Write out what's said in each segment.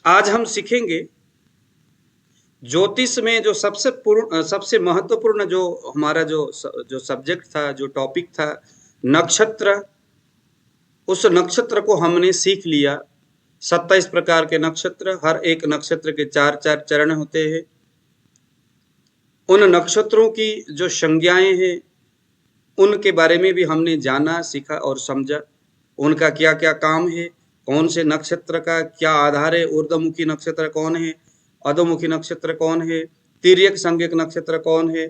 आज हम सीखेंगे ज्योतिष में जो सबसे महत्वपूर्ण जो हमारा जो सब्जेक्ट था, जो टॉपिक था, नक्षत्र। उस नक्षत्र को हमने सीख लिया। 27 प्रकार के नक्षत्र, हर एक नक्षत्र के 4-4 चरण होते हैं। उन नक्षत्रों की जो संज्ञाएं हैं उनके बारे में भी हमने जाना, सीखा और समझा। उनका क्या क्या काम है, कौन से नक्षत्र का क्या आधार है, ऊर्ध्वमुखी नक्षत्र कौन है, अधोमुखी नक्षत्र कौन है, तिर्यक संज्ञक नक्षत्र कौन है,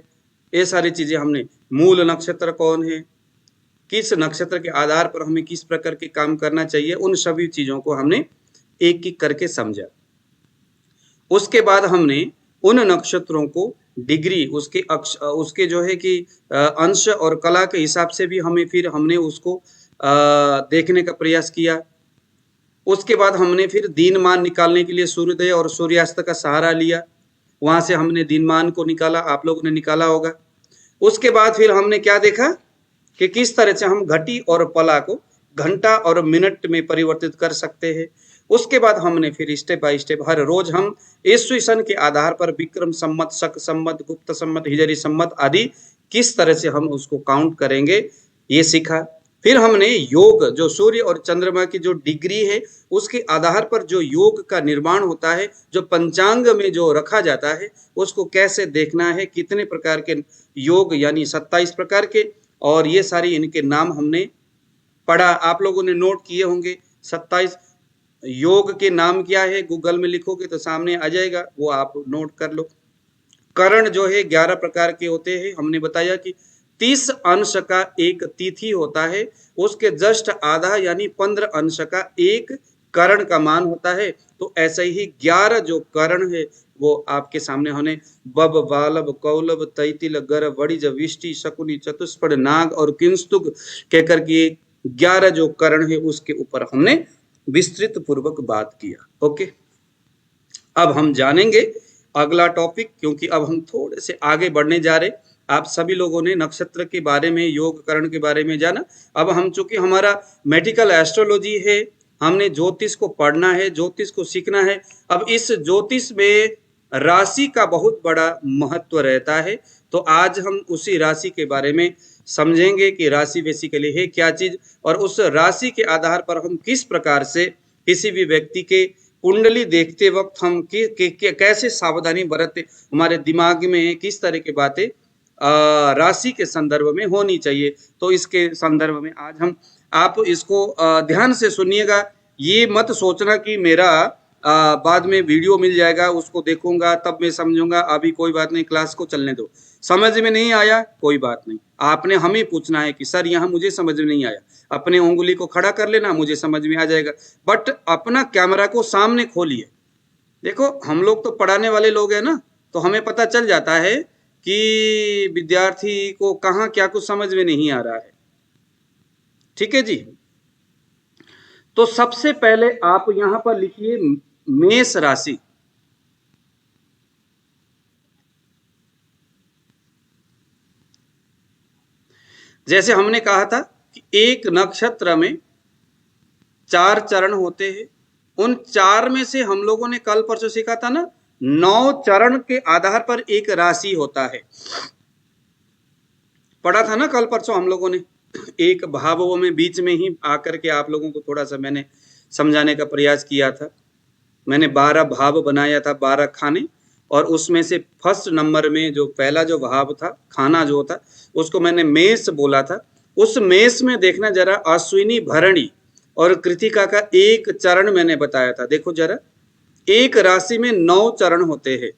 ये सारी चीजें हमने, मूल नक्षत्र कौन है, किस नक्षत्र के आधार पर हमें किस प्रकार के काम करना चाहिए, उन सभी चीजों को हमने एक एक करके समझा। उसके बाद हमने उन नक्षत्रों को डिग्री, उसके जो है कि अंश और कला के हिसाब से भी हमने उसको देखने का प्रयास किया। उसके बाद हमने फिर दिनमान निकालने के लिए सूर्योदय और सूर्यास्त का सहारा लिया। वहां से हमने दिनमान को निकाला, आप लोगों ने निकाला होगा। उसके बाद फिर हमने क्या देखा कि किस तरह से हम घटी और पला को घंटा और मिनट में परिवर्तित कर सकते हैं। उसके बाद हमने फिर स्टेप बाय स्टेप हर रोज हम ईस्वी सन के आधार पर विक्रम संवत, शक संवत, गुप्त संवत, हिजरी संवत आदि किस तरह से हम उसको काउंट करेंगे, ये सीखा। फिर हमने योग, जो सूर्य और चंद्रमा की जो डिग्री है उसके आधार पर जो योग का निर्माण होता है, जो पंचांग में जो रखा जाता है, उसको कैसे देखना है, कितने प्रकार के योग यानी 27 प्रकार के, और ये सारी इनके नाम हमने पढ़ा। आप लोगों ने नोट किए होंगे 27 योग के नाम क्या है, गूगल में लिखोगे तो सामने आ जाएगा, वो आप नोट कर लो। करण जो है 11 प्रकार के होते हैं। हमने बताया कि 30 अंश का एक तिथि होता है, उसके जस्ट आधा यानी 15 अंश का एक करण का मान होता है। तो ऐसे ही 11 जो करण है वो आपके सामने होने, बब, बालब, कौलब, तैतिल, गर, वणिज, विष्टि, शकुनी, चतुष्पद, नाग और किंस्तुक कहकर के 11 जो करण है उसके ऊपर हमने विस्तृत पूर्वक बात किया। ओके, अब हम जानेंगे अगला टॉपिक, क्योंकि अब हम थोड़े से आगे बढ़ने जा रहे। आप सभी लोगों ने नक्षत्र के बारे में, योग करण के बारे में जाना। अब हम, चूंकि हमारा मेडिकल एस्ट्रोलॉजी है, हमने ज्योतिष को पढ़ना है, ज्योतिष को सीखना है। अब इस ज्योतिष में राशि का बहुत बड़ा महत्व रहता है, तो आज हम उसी राशि के बारे में समझेंगे कि राशि बेसिकली है क्या चीज, और उस राशि के आधार पर हम किस प्रकार से किसी भी व्यक्ति के कुंडली देखते वक्त हम कैसे सावधानी बरतते, हमारे दिमाग में किस तरह की बातें राशि के संदर्भ में होनी चाहिए। तो इसके संदर्भ में आज हम, आप इसको ध्यान से सुनिएगा। ये मत सोचना कि मेरा बाद में वीडियो मिल जाएगा, उसको देखूंगा तब मैं समझूंगा, अभी कोई बात नहीं, क्लास को चलने दो। समझ में नहीं आया कोई बात नहीं, आपने हमें पूछना है कि सर यहाँ मुझे समझ में नहीं आया, अपने उंगली को खड़ा कर लेना, मुझे समझ में आ जाएगा। बट अपना कैमरा को सामने खोलिए। देखो, हम लोग तो पढ़ाने वाले लोग हैं ना, तो हमें पता चल जाता है कि विद्यार्थी को कहाँ क्या कुछ समझ में नहीं आ रहा है। ठीक है जी। तो सबसे पहले आप यहां पर लिखिए मेष राशि। जैसे हमने कहा था कि एक नक्षत्र में 4 चरण होते हैं। उन 4 में से हम लोगों ने कल परसों सीखा था ना, 9 चरण के आधार पर एक राशि होता है। पढ़ा था ना कल परसों हम लोगों ने। एक भाव में बीच में ही आकर के आप लोगों को थोड़ा सा मैंने समझाने का प्रयास किया था। मैंने 12 भाव बनाया था, 12 खाने, और उसमें से फर्स्ट नंबर में जो पहला जो भाव था, खाना जो था, उसको मैंने मेष बोला था। उस मेष में देखना जरा, अश्विनी, भरणी और कृतिका का एक चरण मैंने बताया था। देखो जरा, एक राशि में 9 चरण होते हैं,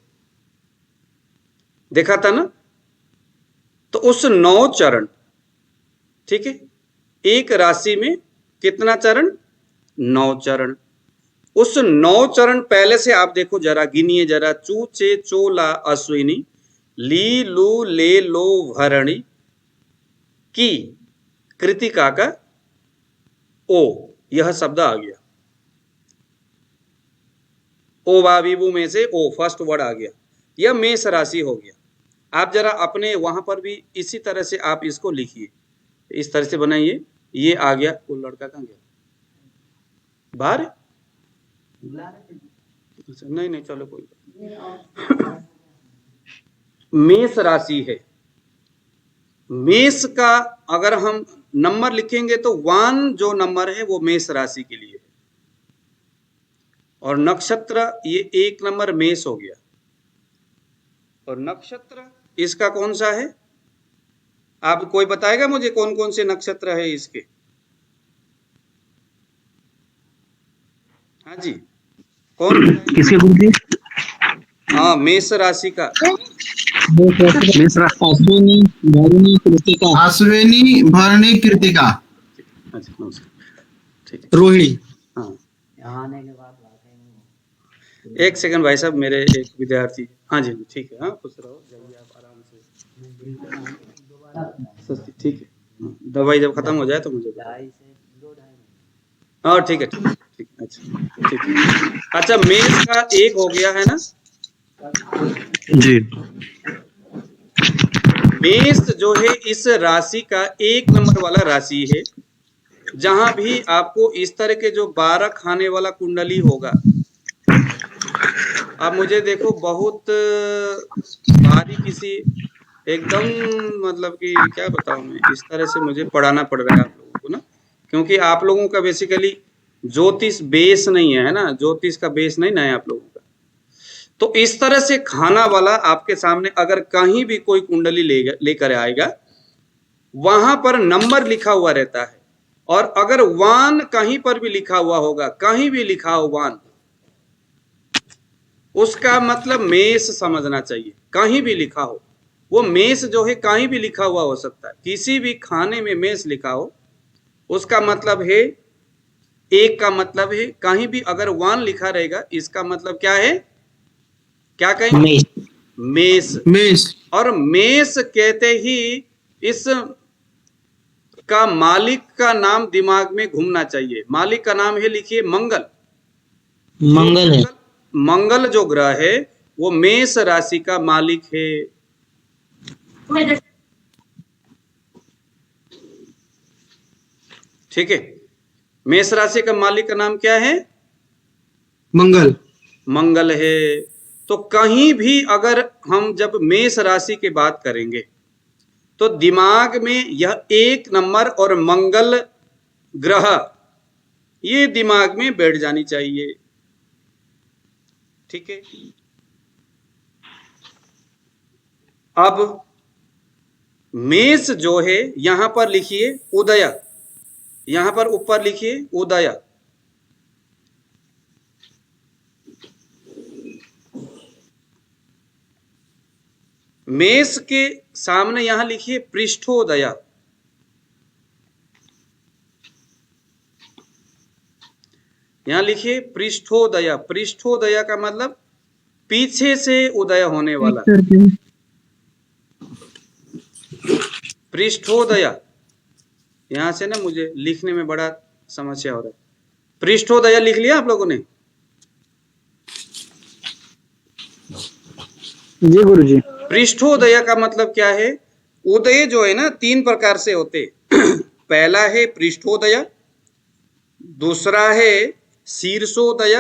देखा था ना। तो उस 9 चरण, ठीक है, एक राशि में कितना चरण, 9 चरण। उस 9 चरण पहले से आप देखो जरा, गिनिए जरा, चू, चे, चोला, अश्विनी, ली, लू, ले, लो, भरणी, की, कृतिका का ओ, यह शब्द आ गया। ओ बाबू में से ओ फर्स्ट वर्ड आ गया, यह मेष राशि हो गया। आप जरा अपने वहां पर भी इसी तरह से आप इसको लिखिए, इस तरह से बनाइए। ये आ गया। वो लड़का कहाँ गया बाहर? अच्छा, नहीं नहीं चलो कोई बात। मेष राशि है। मेष का अगर हम नंबर लिखेंगे तो 1 जो नंबर है वो मेष राशि के लिए है, और नक्षत्र ये 1 नंबर मेष हो गया, और नक्षत्र इसका कौन सा है? आप कोई बताएगा मुझे कौन कौन से नक्षत्र है इसके? हाँ जी, कौन? किसके गुरु जी? हाँ, मेष राशि का। मेष राशि अश्विनी भरणी कृतिका। अश्विनी भरणी कृतिका अच्छा नमस्कार, ठीक है। रोहिणी। हाँ, आने के बाद एक सेकंड भाई साहब, मेरे एक विद्यार्थी। हाँ जी ठीक है, हाँ खुश रहो, जाइए आप आराम से। सस्ती ठीक है, दवाई जब खत्म हो जाए तो मुझे। हाँ ठीक है ठीक है ठीक है, अच्छा ठीक है। अच्छा, मेष का 1 हो गया है ना जी। मेष जो है इस राशि का 1 नंबर वाला राशि है। जहां भी आपको इस तरह के जो 12 खाने वाला कुंडली होगा, आप मुझे देखो बहुत भारी किसी एकदम, मतलब कि क्या बताऊं मैं, इस तरह से मुझे पढ़ाना पड़ रहा है आप लोगों को ना, क्योंकि आप लोगों का बेसिकली ज्योतिष बेस नहीं है ना, ज्योतिष का बेस नहीं ना है आप लोगों का। तो इस तरह से खाना वाला आपके सामने अगर कहीं भी कोई कुंडली लेकर आएगा, वहां पर नंबर लिखा हुआ रहता है, और अगर 1 कहीं पर भी लिखा हुआ होगा, कहीं भी लिखा हो 1, उसका मतलब मेष समझना चाहिए। कहीं भी लिखा हो, वो मेष जो है कहीं भी लिखा हुआ हो सकता है, किसी भी खाने में मेष लिखा हो, उसका मतलब है, 1 का मतलब है, कहीं भी अगर 1 लिखा रहेगा इसका मतलब क्या है? क्या कहेंगे? मेष। मेष। और मेष कहते ही इस का मालिक का नाम दिमाग में घूमना चाहिए। मालिक का नाम है, लिखिए, मंगल। मंगल है। मंगल जो ग्रह है वो मेष राशि का मालिक है। ठीक है, मेष राशि का मालिक का नाम क्या है? मंगल। मंगल है। तो कहीं भी अगर हम जब मेष राशि की बात करेंगे तो दिमाग में यह 1 नंबर और मंगल ग्रह, ये दिमाग में बैठ जानी चाहिए। ठीक है, अब मेष जो है यहां पर लिखिए उदय, यहां पर ऊपर लिखिए उदय। मेष के सामने यहां लिखिए पृष्ठोदय। यहां लिखिए पृष्ठोदय। पृष्ठोदय का मतलब पीछे से उदय होने वाला। पृष्ठोदय, यहां से ना मुझे लिखने में बड़ा समस्या हो रहा है। पृष्ठोदय लिख लिया आप लोगों ने? जी गुरुजी। पृष्ठोदय का मतलब क्या है? उदय जो है ना 3 प्रकार से होते। पहला है पृष्ठोदय, दूसरा है शीर्षोदय।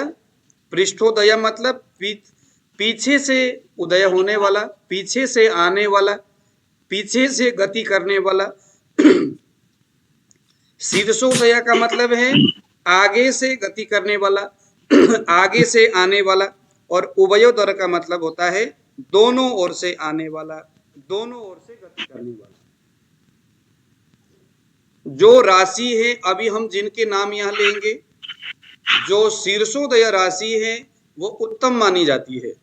पृष्ठोदय मतलब पीछे से उदय होने वाला, पीछे से आने वाला, पीछे से गति करने वाला। शीर्षोदय का मतलब है आगे से गति करने वाला, आगे से आने वाला। और उभयोदय का मतलब होता है दोनों ओर से आने वाला, दोनों ओर से गति करने वाला। जो राशि है, अभी हम जिनके नाम यहां लेंगे, जो शीर्षोदय राशि है वो उत्तम मानी जाती है।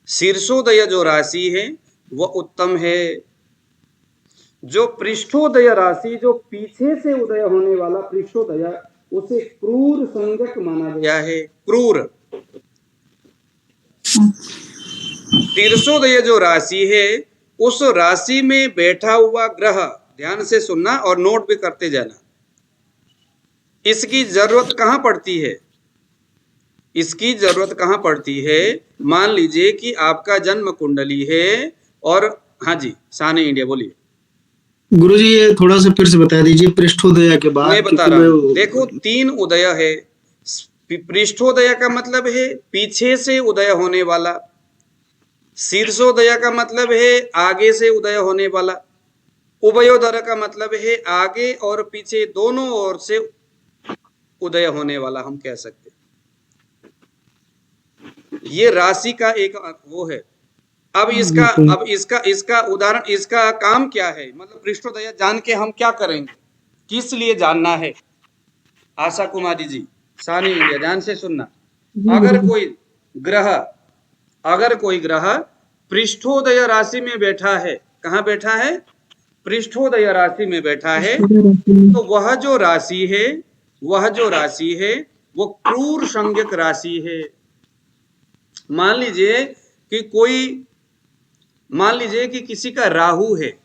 शीर्षोदय जो राशि है वो उत्तम है। जो पृष्ठोदय राशि, जो पीछे से उदय होने वाला पृष्ठोदय, उसे क्रूर संज्ञक माना गया है। क्रूर। शीर्षोदय जो राशि है, उस राशि में बैठा हुआ ग्रह, ध्यान से सुनना और नोट भी करते जाना, इसकी जरूरत कहां पड़ती है? इसकी जरूरत कहां पड़ती है? मान लीजिए कि आपका जन्म कुंडली है, और हाँ जी साने इंडिया बोलिए। गुरुजी ये थोड़ा सा फिर से बता दीजिए पृष्ठोदय के बाद। मैं बता रहा हूं, देखो 3 उदय है। पृष्ठोदय का मतलब है पीछे से उदय होने वाला, शीर्षोदय का मतलब है आगे से उदय होने वाला, उभयोदर का मतलब है आगे और पीछे दोनों ओर से उदय होने वाला, हम कह सकते हैं। ये राशि का एक वो है। अब इसका उदाहरण, इसका काम क्या है, मतलब पृष्ठोदय जान के हम क्या करेंगे, किस लिए जानना है। आशा कुमारी जी, सानी इंडिया, ध्यान से सुनना। अगर कोई ग्रह पृष्ठोदय राशि में बैठा है, कहाँ बैठा है, पृष्ठोदय राशि में बैठा है, तो वह जो राशि है वो क्रूर संज्ञक राशि है। मान लीजिए कि किसी का राहु है,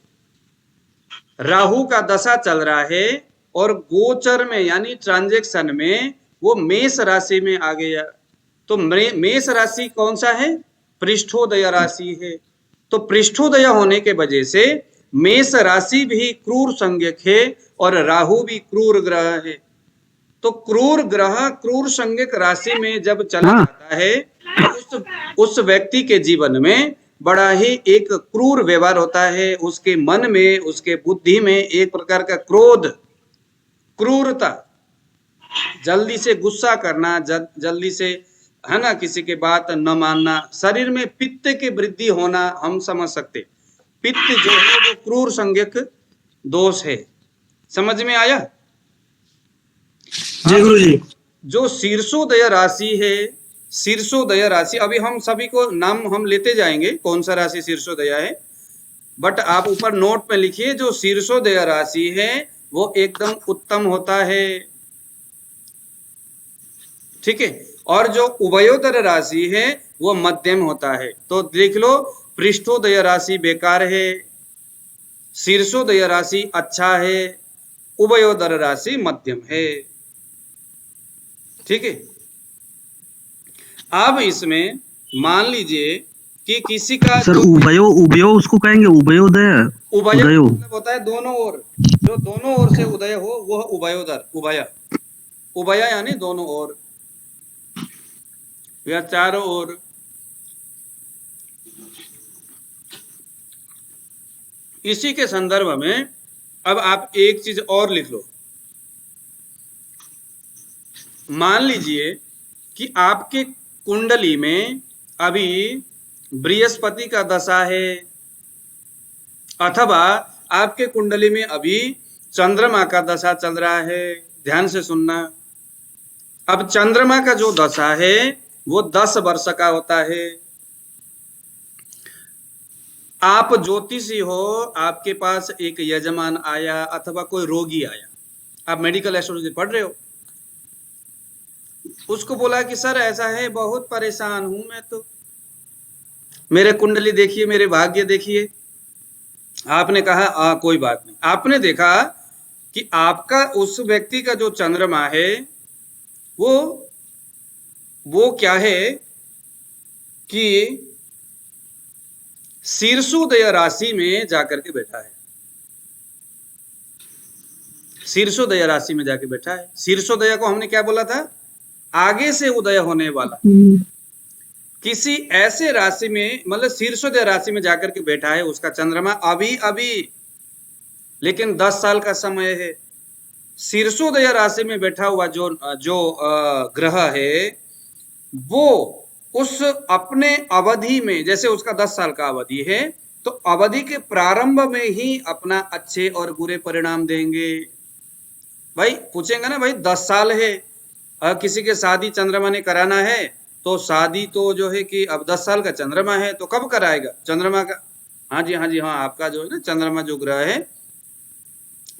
राहु का दशा चल रहा है और गोचर में यानी ट्रांजैक्शन में वो मेष राशि में आ गया, तो मेष राशि कौन सा है, पृष्ठोदय राशि है। तो पृष्ठोदय होने के वजह से मेष राशि भी क्रूर संज्ञक है और राहु भी क्रूर ग्रह है। तो क्रूर ग्रह क्रूर संज्ञक राशि में जब चला जाता है तो उस व्यक्ति के जीवन में बड़ा ही एक क्रूर व्यवहार होता है। उसके मन में, उसके बुद्धि में एक प्रकार का क्रोध, क्रूरता, जल्दी से गुस्सा करना, जल्दी से, है ना, किसी के बात न मानना, शरीर में पित्त की वृद्धि होना, हम समझ सकते। पित्त जो है वो क्रूर संज्ञक दोष है। समझ में आया? जय गुरु जी। जो शीर्षोदय राशि है, शीर्षोदय राशि, अभी हम सभी को नाम हम लेते जाएंगे कौन सा राशि शीर्षोदय है, बट आप ऊपर नोट में लिखिए जो शीर्षोदय राशि है वो एकदम उत्तम होता है, ठीक है। और जो उभयोदर राशि है वो मध्यम होता है। तो देख लो, पृष्ठोदय राशि बेकार है, शीर्षोदय राशि अच्छा है, उभयोदर राशि मध्यम है, ठीक है। अब इसमें मान लीजिए कि किसी का सर उभयो उसको कहेंगे, उभयोदय। उभय मतलब होता है दोनों ओर, जो दोनों ओर से उदय हो वह उभयोदर, उभय यानी दोनों ओर या चारों ओर। इसी के संदर्भ में अब आप एक चीज और लिख लो। मान लीजिए कि आपके कुंडली में अभी बृहस्पति का दशा है, अथवा आपके कुंडली में अभी चंद्रमा का दशा चल रहा है। ध्यान से सुनना। अब चंद्रमा का जो दशा है वो 10 वर्ष का होता है। आप ज्योतिषी हो, आपके पास एक यजमान आया अथवा कोई रोगी आया, आप मेडिकल एस्ट्रोलॉजी पढ़ रहे हो, उसको बोला कि सर ऐसा है, बहुत परेशान हूं मैं, तो मेरे कुंडली देखिए, मेरे भाग्य देखिए। आपने कहा कोई बात नहीं। आपने देखा कि आपका उस व्यक्ति का जो चंद्रमा है वो क्या है कि शीर्षोदय राशि में जाकर के बैठा है, शीर्षोदय राशि में जाके बैठा है। शीर्षोदय को हमने क्या बोला था, आगे से उदय होने वाला। किसी ऐसे राशि में, मतलब शीर्षोदय राशि में जाकर के बैठा है उसका चंद्रमा अभी, लेकिन 10 साल का समय है। शीर्षोदय राशि में बैठा हुआ जो ग्रह है वो उस अपने अवधि में, जैसे उसका 10 साल का अवधि है, तो अवधि के प्रारंभ में ही अपना अच्छे और बुरे परिणाम देंगे। भाई पूछेंगे ना, भाई 10 साल है, किसी के शादी चंद्रमा ने कराना है, तो शादी तो जो है कि अब 10 साल का चंद्रमा है तो कब कराएगा चंद्रमा का? हाँ जी हाँ, आपका जो है ना चंद्रमा जो ग्रह है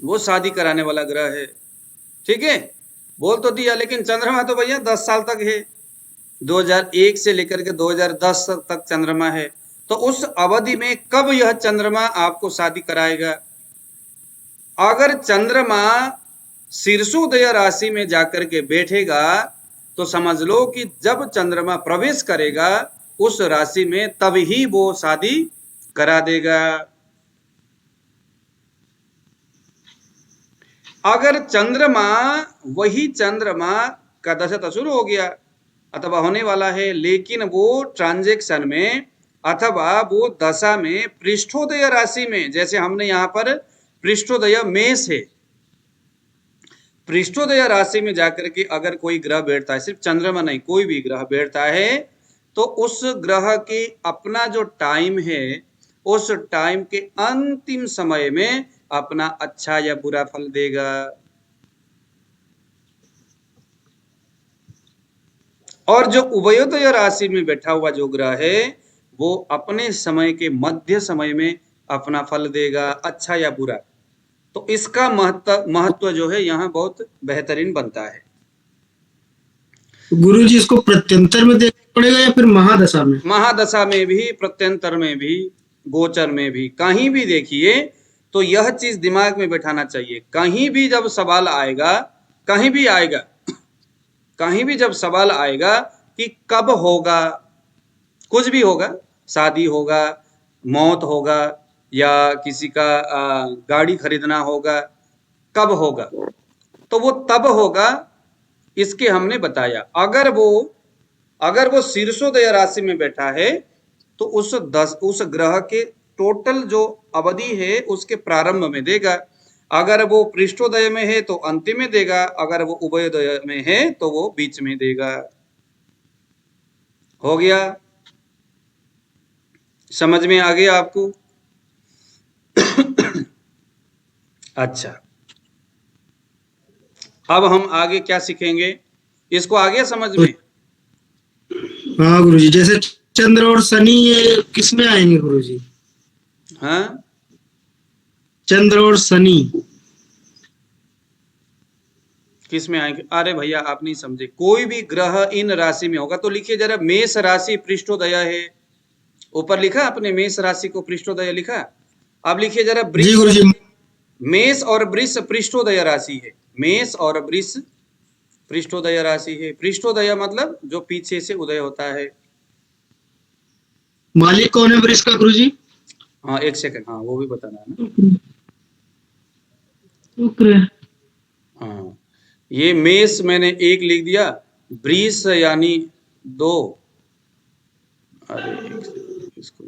वो शादी कराने वाला ग्रह है, ठीक है, बोल तो दिया, लेकिन चंद्रमा तो भैया 10 साल तक है, 2001 से लेकर के 2010 तक चंद्रमा है। तो उस अवधि में कब यह चंद्रमा आपको शादी कराएगा? अगर चंद्रमा शीर्षोदय राशि में जाकर के बैठेगा तो समझ लो कि जब चंद्रमा प्रवेश करेगा उस राशि में तभी वो शादी करा देगा। अगर चंद्रमा, वही चंद्रमा का दशा तो शुरू हो गया अथवा होने वाला है, लेकिन वो ट्रांजैक्शन में अथवा वो दशा में पृष्ठोदय राशि में, जैसे हमने यहाँ पर पृष्ठोदय मेष है, पृष्ठोदय राशि में जाकर के अगर कोई ग्रह बैठता है, सिर्फ चंद्रमा नहीं कोई भी ग्रह बैठता है, तो उस ग्रह के अपना जो टाइम है, उस टाइम के अंतिम समय में अपना अच्छा या बुरा फल देगा। और जो उभयोदय राशि में बैठा हुआ जो ग्रह है, वो अपने समय के मध्य समय में अपना फल देगा, अच्छा या बुरा। तो इसका महत्व जो है यहाँ बहुत बेहतरीन बनता है। गुरुजी इसको प्रत्यंतर में देखना पड़ेगा या फिर महादशा में? महादशा में भी, प्रत्यंतर में भी, गोचर में भी, कहीं भी देखिए तो यह चीज दिमाग में बैठाना चाहिए। कहीं भी जब सवाल आएगा, कहीं भी आएगा, कहीं भी जब सवाल आएगा कि कब होगा, कुछ भी होगा, शादी होगा, मौत होगा, या किसी का गाड़ी खरीदना होगा, कब होगा, तो वो तब होगा, इसके हमने बताया। अगर वो शीर्षोदय राशि में बैठा है तो उस ग्रह के टोटल जो अवधि है उसके प्रारंभ में देगा। अगर वो पृष्ठोदय में है तो अंतिम में देगा, अगर वो उभयोदय में है तो वो बीच में देगा। हो गया? समझ में आ गया आपको? अच्छा, अब हम आगे क्या सीखेंगे, इसको आगे समझ में? हाँ गुरुजी, जैसे चंद्र और शनि ये किस में आएंगे गुरुजी? हाँ, चंद्र और शनि किस में आएंगे? अरे भैया आप नहीं समझे, कोई भी ग्रह इन राशि में होगा तो लिखिए जरा, मेष राशि पृष्ठोदय है, ऊपर लिखा आपने मेष राशि को पृष्ठोदय लिखा। अब लिखिए जरा जी वृष, गुरुजी। मेष और वृष पृष्ठोदय राशि है, मेष और वृष पृष्ठोदय राशि है। पृष्ठोदय मतलब जो पीछे से उदय होता है। मालिक कौन है वृष का गुरुजी? हाँ एक सेकंड, हाँ वो भी बताना है ना। शुक्र। हाँ, ये मेष मैंने एक लिख दिया, वृष यानी 2। अरे इसको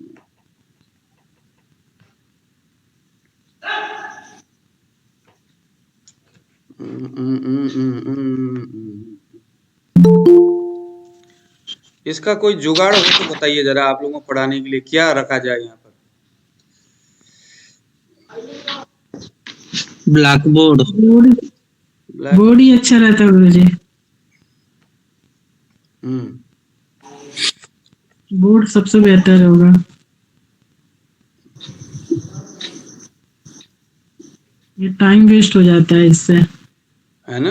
इसका कोई जुगाड़ हो तो बताइए जरा, आप लोगों को पढ़ाने के लिए क्या रखा जाए यहाँ पर? Black board. बोर्ड ही अच्छा रहता है गुरुजी। बोर्ड सबसे बेहतर होगा। ये टाइम वेस्ट हो जाता है इससे, है ना?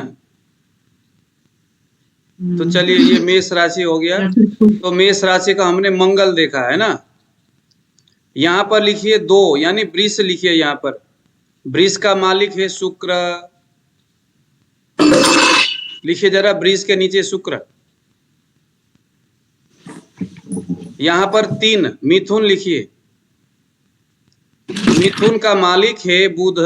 तो चलिए, ये मेष राशि हो गया। तो मेष राशि का हमने मंगल देखा है ना। यहाँ पर लिखिए 2, यानी वृष लिखिए यहाँ पर। वृष का मालिक है शुक्र, लिखिए जरा वृष के नीचे शुक्र। यहाँ पर 3 मिथुन लिखिए, मिथुन का मालिक है बुध।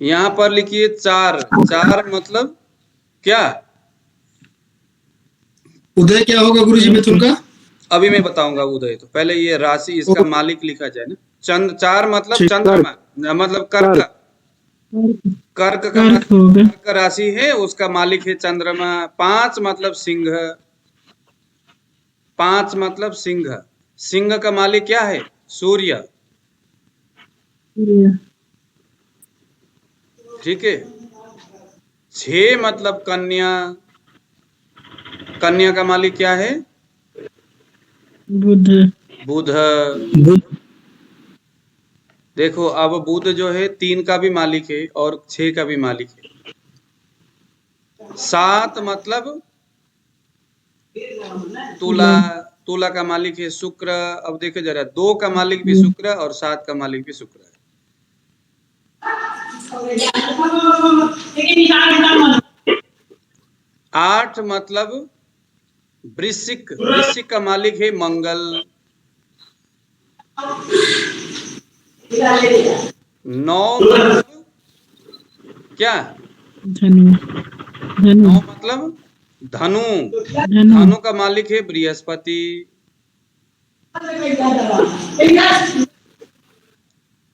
यहाँ पर लिखिए 4, 4 मतलब क्या? उदय क्या होगा गुरुजी मिथुन का? अभी मैं बताऊंगा उदय, तो पहले ये राशि इसका मालिक लिखा जाए ना। 4 मतलब चंद्रमा, मतलब कर्क, कर्क का कर्क राशि है, उसका मालिक है चंद्रमा। 5 मतलब सिंह, 5 मतलब सिंह, सिंह का मालिक क्या है? सूर्य। ठीक है। 6 मतलब कन्या, कन्या का मालिक क्या है? बुध। बुध। देखो अब बुध जो है 3 का भी मालिक है और 6 का भी मालिक है। 7 मतलब तुला, तुला का मालिक है शुक्र। अब देखो जरा, 2 का मालिक भी शुक्र और 7 का मालिक भी शुक्र है। 8 मतलब वृश्चिक, वृश्चिक का मालिक है मंगल। नौ मतलब क्या? धनु। धनु। नौ मतलब धनु। धनु। धनु का मालिक है बृहस्पति।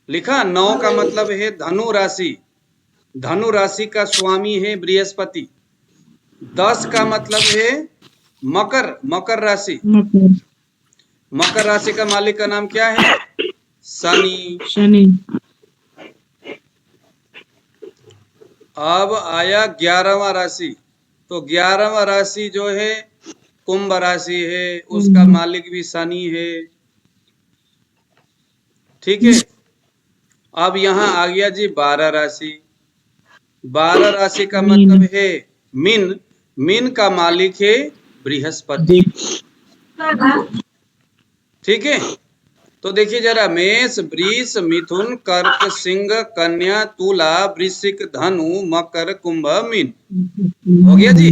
लिखा, नौ का मतलब है धनु राशि। धनु राशि का स्वामी है बृहस्पति। 10 का मतलब है मकर, मकर राशि। मकर। मकर राशि का मालिक का नाम क्या है? शनि। शनि। अब आया 11वां राशि। तो 11वां राशि जो है कुंभ राशि है, उसका मालिक भी शनि है। ठीक है। अब यहां आ गया जी 12 राशि। 12 राशि का मीन। मतलब है मीन। मीन का मालिक है बृहस्पति। ठीक है। तो देखिए जरा, मेष, वृष, मिथुन, कर्क, सिंह, कन्या, तुला, वृश्चिक, धनु, मकर, कुंभ, मीन। हो गया जी।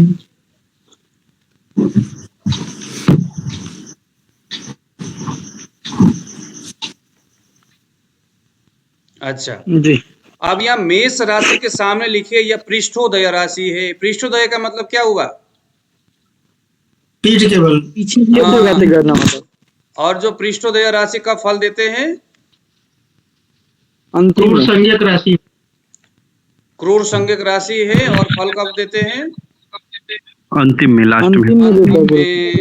अच्छा, जी। अब यहाँ मेष राशि के सामने लिखिए यह पृष्ठोदय राशि है। पृष्ठोदय का मतलब क्या हुआ? पीठ के बल। पीछे हाँ। और जो पृष्ठोदय राशि का फल देते हैं, क्रूर संज्ञक राशि। क्रूर संज्ञक राशि है। और फल कब देते हैं? अंतिम में, लास्ट में। अंतिम में।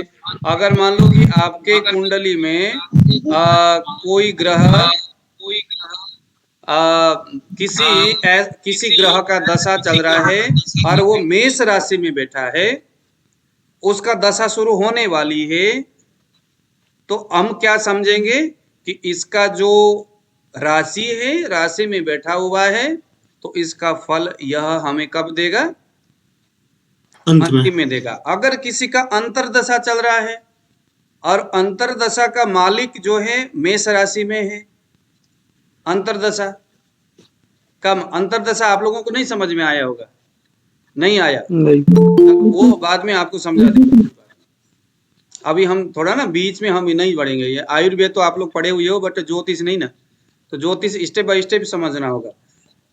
अगर मान लो कि आपके कुंडली में कोई ग्रह किसी ग्रह का दशा चल रहा है और वो मेष राशि में बैठा है, उसका दशा शुरू होने वाली है, तो हम क्या समझेंगे कि इसका जो राशि है, राशि में बैठा हुआ है, तो इसका फल यह हमें कब देगा? अंतिम में देगा। अगर किसी का अंतरदशा चल रहा है और अंतरदशा का मालिक जो है मेष राशि में है, अंतरदशा अंतरदशा आप लोगों को नहीं समझ में आया होगा, नहीं आया? वो बाद में आपको समझा देंगे। अभी हम थोड़ा ना बीच में हम नहीं बढ़ेंगे। ये आयुर्वेद तो आप लोग पढ़े हुए हो, बट ज्योतिष नहीं ना, तो ज्योतिष स्टेप बाय स्टेप समझना होगा।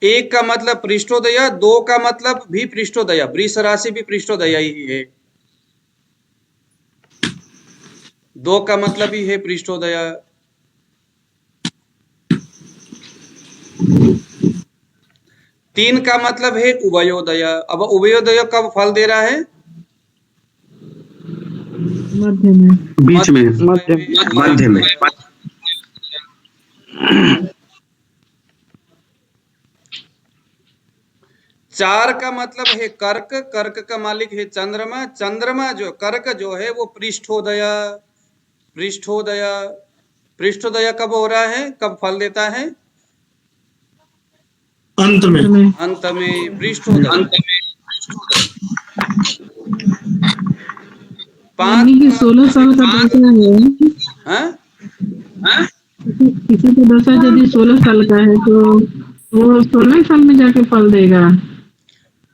1 का मतलब पृष्ठोदय, 2 का मतलब भी पृष्ठोदय, वृष राशि भी पृष्ठोदय ही है। 2 का मतलब ही है पृष्ठोदय। 3 का मतलब है उभयोदय। अब उभयोदय कब फल दे रहा है? मध्य में। बीच में, मध्य में। 4 का मतलब है कर्क। कर्क का मालिक है चंद्रमा। चंद्रमा जो कर्क जो है वो पृष्ठोदय। पृष्ठोदय, पृष्ठोदय कब हो रहा है, कब फल देता है? अंत में। अंत में पृष्ठोदय। 5 की 16 साल का दशा है। हाँ? किसी का दशा यदि 16 साल का है तो वो 16 साल में जाके फल देगा।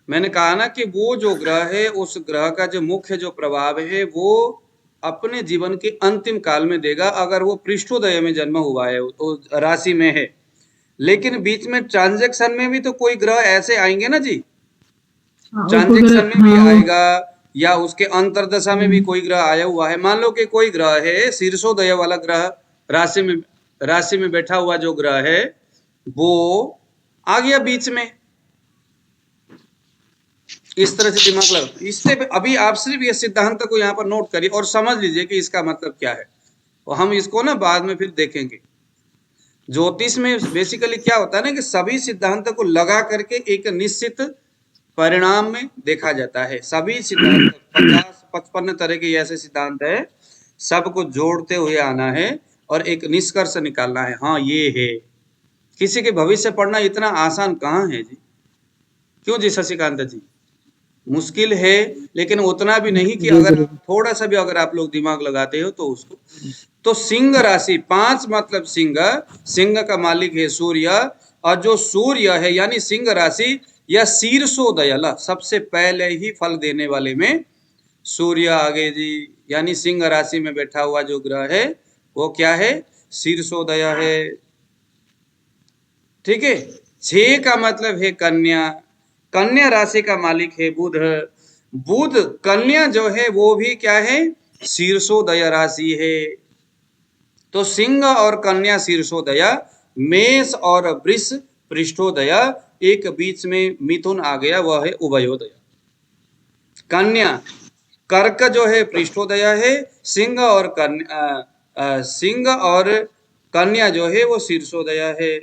मैंने कहा ना कि वो जो ग्रह है, उस ग्रह का जो मुख्य जो प्रभाव है वो अपने जीवन के अंतिम काल में देगा, अगर वो पृष्ठोदय में जन्म हुआ है तो राशि में है। लेकिन बीच में ट्रांजैक्शन में भी तो कोई ग्रह ऐसे आएंगे ना जी, ट्रांजैक्शन में भी आएगा, या उसके अंतरदशा में भी कोई ग्रह आया हुआ है। मान लो कि कोई ग्रह है शीर्षोदय वाला ग्रह, राशि में बैठा हुआ जो ग्रह है वो आ गया बीच में, इस तरह से दिमाग लगा। इससे अभी आप सिर्फ ये सिद्धांत को यहाँ पर नोट करिए और समझ लीजिए कि इसका मतलब क्या है, और हम इसको ना बाद में फिर देखेंगे। ज्योतिष में बेसिकली क्या होता है ना कि सभी सिद्धांतों को लगा करके एक निश्चित परिणाम में देखा जाता है। सभी सिद्धांत 50-55 तरह के ऐसे सिद्धांत है, सबको जोड़ते हुए आना है और एक निष्कर्ष निकालना है। हाँ ये है। किसी के भविष्य पढ़ना इतना आसान कहाँ है जी? क्यों जी शशिकांत जी? मुश्किल है, लेकिन उतना भी नहीं कि अगर थोड़ा सा भी अगर आप लोग दिमाग लगाते हो तो उसको। तो सिंह राशि, 5 मतलब सिंह। सिंह का मालिक है सूर्य, और जो सूर्य है यानी सिंह राशि, यह शीर्षोदय, सबसे पहले ही फल देने वाले में सूर्य आ गए जी। यानी सिंह राशि में बैठा हुआ जो ग्रह है वो क्या है? शीर्षोदय है। ठीक है। 6 का मतलब है कन्या, कन्या राशि का मालिक है बुध। बुध कन्या जो है वो भी क्या है, शीर्षोदय राशि है। तो सिंह और कन्या शीर्षोदय, मेष और वृष पृष्ठोदय, एक बीच में मिथुन आ गया वह है उभयोदय। कन्या कर्क जो है पृष्ठोदय है, सिंह और कन्या जो है वो शीर्षोदय है।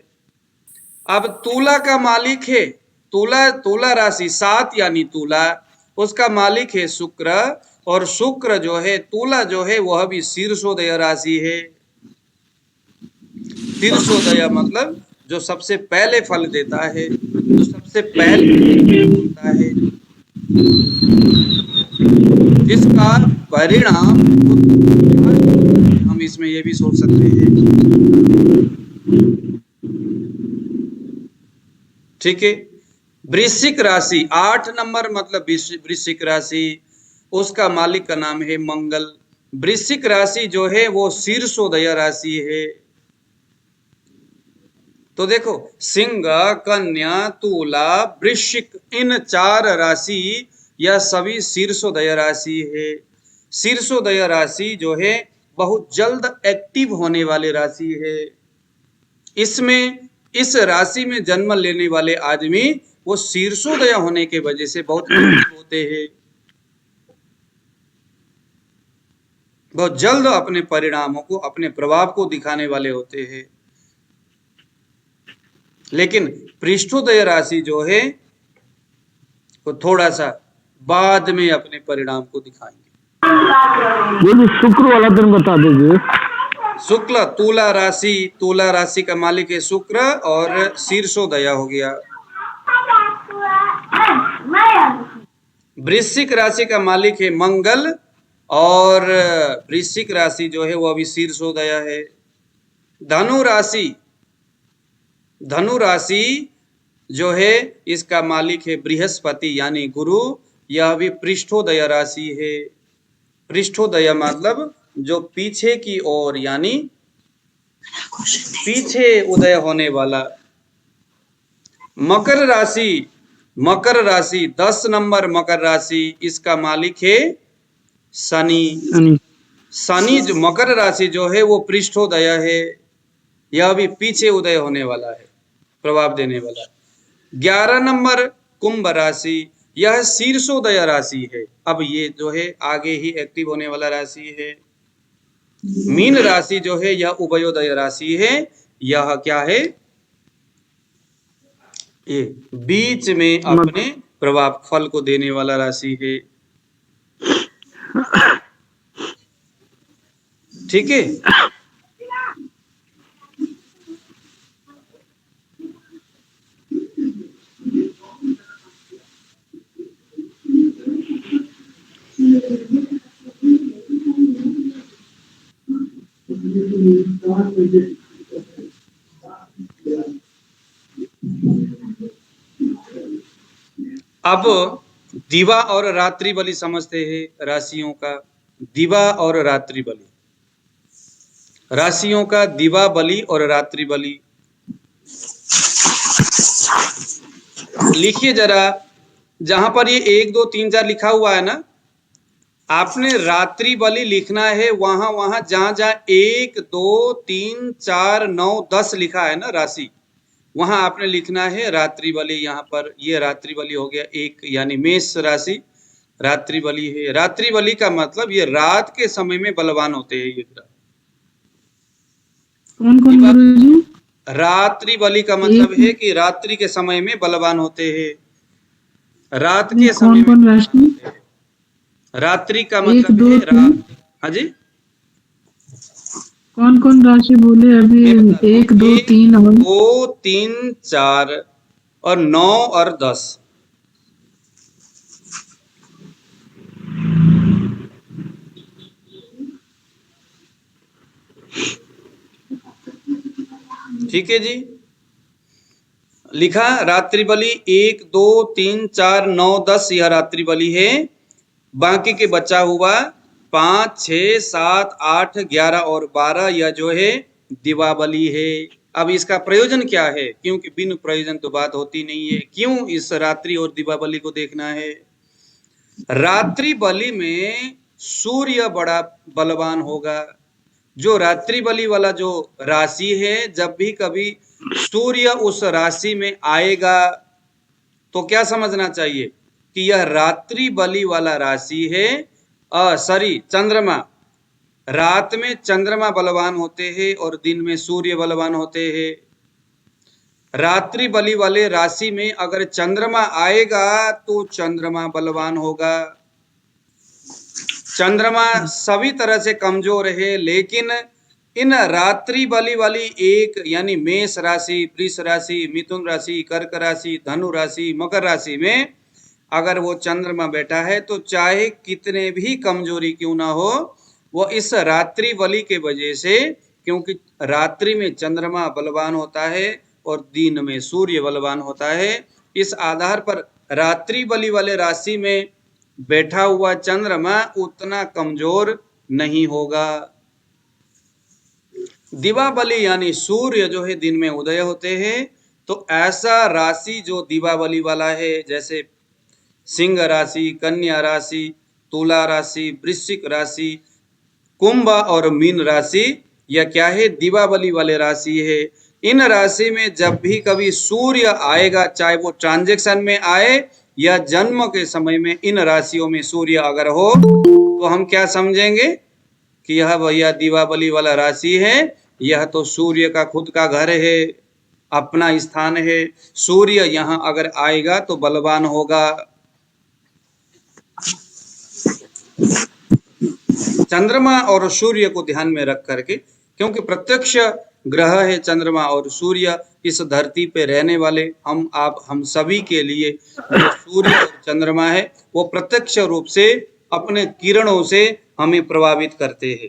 अब तुला का मालिक है, तुला राशि 7 यानी तुला, उसका मालिक है शुक्र, और शुक्र जो है तुला जो है वह भी शीर्षोदय राशि है। शीर्षोदय मतलब जो सबसे पहले फल देता है, जो सबसे पहले होता है, जिसका परिणाम हम इसमें ये भी सोच सकते हैं। ठीक है। वृश्चिक राशि 8 नंबर मतलब वृश्चिक राशि, उसका मालिक का नाम है मंगल। वृश्चिक राशि जो है वो शीर्षोदय राशि है। तो देखो सिंह, कन्या, तुला, वृश्चिक, इन 4 राशि यह सभी शीर्षोदय राशि है। शीर्षोदय राशि जो है बहुत जल्द एक्टिव होने वाली राशि है। इसमें इस राशि में जन्म लेने वाले आदमी वो शीर्षोदय होने के वजह से बहुत एक्टिव होते हैं, बहुत जल्द अपने परिणामों को, अपने प्रभाव को दिखाने वाले होते हैं। लेकिन पृष्ठोदय राशि जो है वो थोड़ा सा बाद में अपने परिणाम को दिखाएंगे। ये भी शुक्र वाला दिन बता दीजिए। शुक्ल तुला राशि का मालिक है शुक्र, और शीर्षोदय हो गया। वृश्चिक राशि का मालिक है मंगल, और वृश्चिक राशि जो है वो अभी शीर्षोदय है। धनु राशि जो है इसका मालिक है बृहस्पति यानी गुरु, यह भी पृष्ठोदय राशि है। पृष्ठोदय मतलब जो पीछे की ओर यानी पीछे उदय होने वाला। मकर राशि 10 नंबर मकर राशि, इसका मालिक है शनि। शनि जो मकर राशि जो है वो पृष्ठोदय है, यह भी पीछे उदय होने वाला है, प्रभाव देने वाला। 11 नंबर कुंभ राशि, यह शीर्षोदय राशि है। अब ये जो है आगे ही एक्टिव होने वाला राशि है। मीन राशि जो है यह उभयोदय राशि है, यह क्या है, ये बीच में अपने प्रभाव फल को देने वाला राशि है। ठीक है। अब दिवा और रात्रि बलि समझते हैं राशियों का। दिवा और रात्रि बलि, राशियों का दिवा बलि और रात्रि बलि। लिखिए जरा, जहां पर ये 1 2 3 4 लिखा हुआ है ना, आपने रात्रि बलि लिखना है वहां जहां 1 2 3 4 9 10 लिखा है ना राशि, वहां आपने लिखना है रात्रि बलि। यहाँ पर ये रात्रि बलि हो गया एक, यानी मेष राशि रात्रि बलि है। रात्रि बलि का मतलब ये रात के समय में बलवान होते हैं। ये कौन कौन गुरुजी? रात्रि बलि का मतलब है कि रात्रि के समय में बलवान होते हैं। रात के समय कौन कौन में राशि? रात्रि का मतलब है रात। हाँ जी, कौन कौन राशि बोले अभी? 1 2 3 और 2 3 4 और 9 और 10। ठीक है जी, लिखा रात्रि बलि 1 2 3 4 9 10, यह रात्रि बलि है। बाकी के बचा हुआ 5 6 7 8 11 और 12, यह जो है दिवा बलि है। अब इसका प्रयोजन क्या है, क्योंकि बिन प्रयोजन तो बात होती नहीं है। क्यों इस रात्रि और दीपावली को देखना है? रात्रि बलि में सूर्य बड़ा बलवान होगा। जो रात्रि बलि वाला जो राशि है, जब भी कभी सूर्य उस राशि में आएगा तो क्या समझना चाहिए कि यह रात्रि बलि वाला राशि है। सॉरी, चंद्रमा। रात में चंद्रमा बलवान होते हैं और दिन में सूर्य बलवान होते हैं। रात्रि बलि वाले राशि में अगर चंद्रमा आएगा तो चंद्रमा बलवान होगा। चंद्रमा सभी तरह से कमजोर है, लेकिन इन रात्रि बलि वाली एक यानी मेष राशि, वृष राशि, मिथुन राशि, कर्क राशि, धनु राशि, मकर राशि में अगर वो चंद्रमा बैठा है तो चाहे कितने भी कमजोरी क्यों ना हो, वो इस रात्रि बलि के वजह से, क्योंकि रात्रि में चंद्रमा बलवान होता है और दिन में सूर्य बलवान होता है, इस आधार पर रात्रि बलि वाले राशि में बैठा हुआ चंद्रमा उतना कमजोर नहीं होगा। दीपावली यानी सूर्य जो है दिन में उदय होते हैं, तो ऐसा राशि जो दीपावली वाला है, जैसे सिंह राशि, कन्या राशि, तुला राशि, वृश्चिक राशि, कुंभ और मीन राशि, यह क्या है? दीपावली वाले राशि है। इन राशि में जब भी कभी सूर्य आएगा, चाहे वो ट्रांजैक्शन में आए या जन्म के समय में, इन राशियों में सूर्य अगर हो तो हम क्या समझेंगे कि यह भैया दीपावली वाला राशि है। यह तो सूर्य का खुद का घर है, अपना स्थान है। सूर्य यहाँ अगर आएगा तो बलवान होगा। चंद्रमा और सूर्य को ध्यान में रख करके, क्योंकि प्रत्यक्ष ग्रह है चंद्रमा और सूर्य, इस धरती पे रहने वाले हम सभी के लिए जो सूर्य और चंद्रमा है वो प्रत्यक्ष रूप से अपने किरणों से हमें प्रभावित करते हैं।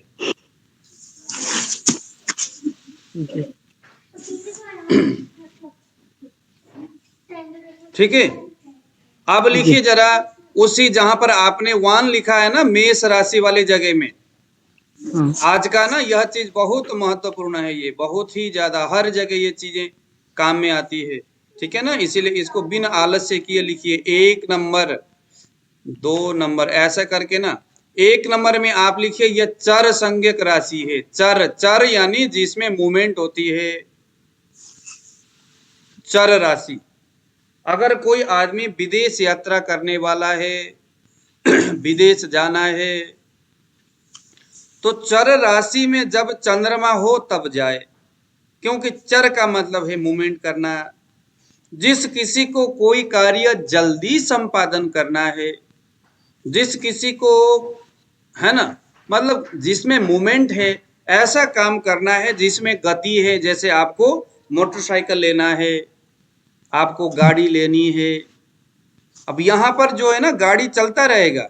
ठीक है, अब लिखिए जरा उसी जहां पर आपने 1 लिखा है ना, मेष राशि वाले जगह में, आज का ना यह चीज बहुत महत्वपूर्ण है। ये बहुत ही ज्यादा हर जगह ये चीजें काम में आती है। ठीक है ना, इसीलिए इसको बिना आलस्य किए लिखिए। 1 नंबर, 2 नंबर, ऐसा करके ना 1 नंबर में आप लिखिए यह चर संज्ञक राशि है। चर, चर यानी जिसमें मूवमेंट होती है, चर राशि। अगर कोई आदमी विदेश यात्रा करने वाला है, विदेश जाना है, तो चर राशि में जब चंद्रमा हो तब जाए, क्योंकि चर का मतलब है मूवमेंट करना। जिस किसी को कोई कार्य जल्दी संपादन करना है, जिस किसी को, है ना, मतलब जिसमें मूवमेंट है, ऐसा काम करना है जिसमें गति है। जैसे आपको मोटरसाइकिल लेना है, आपको गाड़ी लेनी है। अब यहां पर जो है ना गाड़ी चलता रहेगा,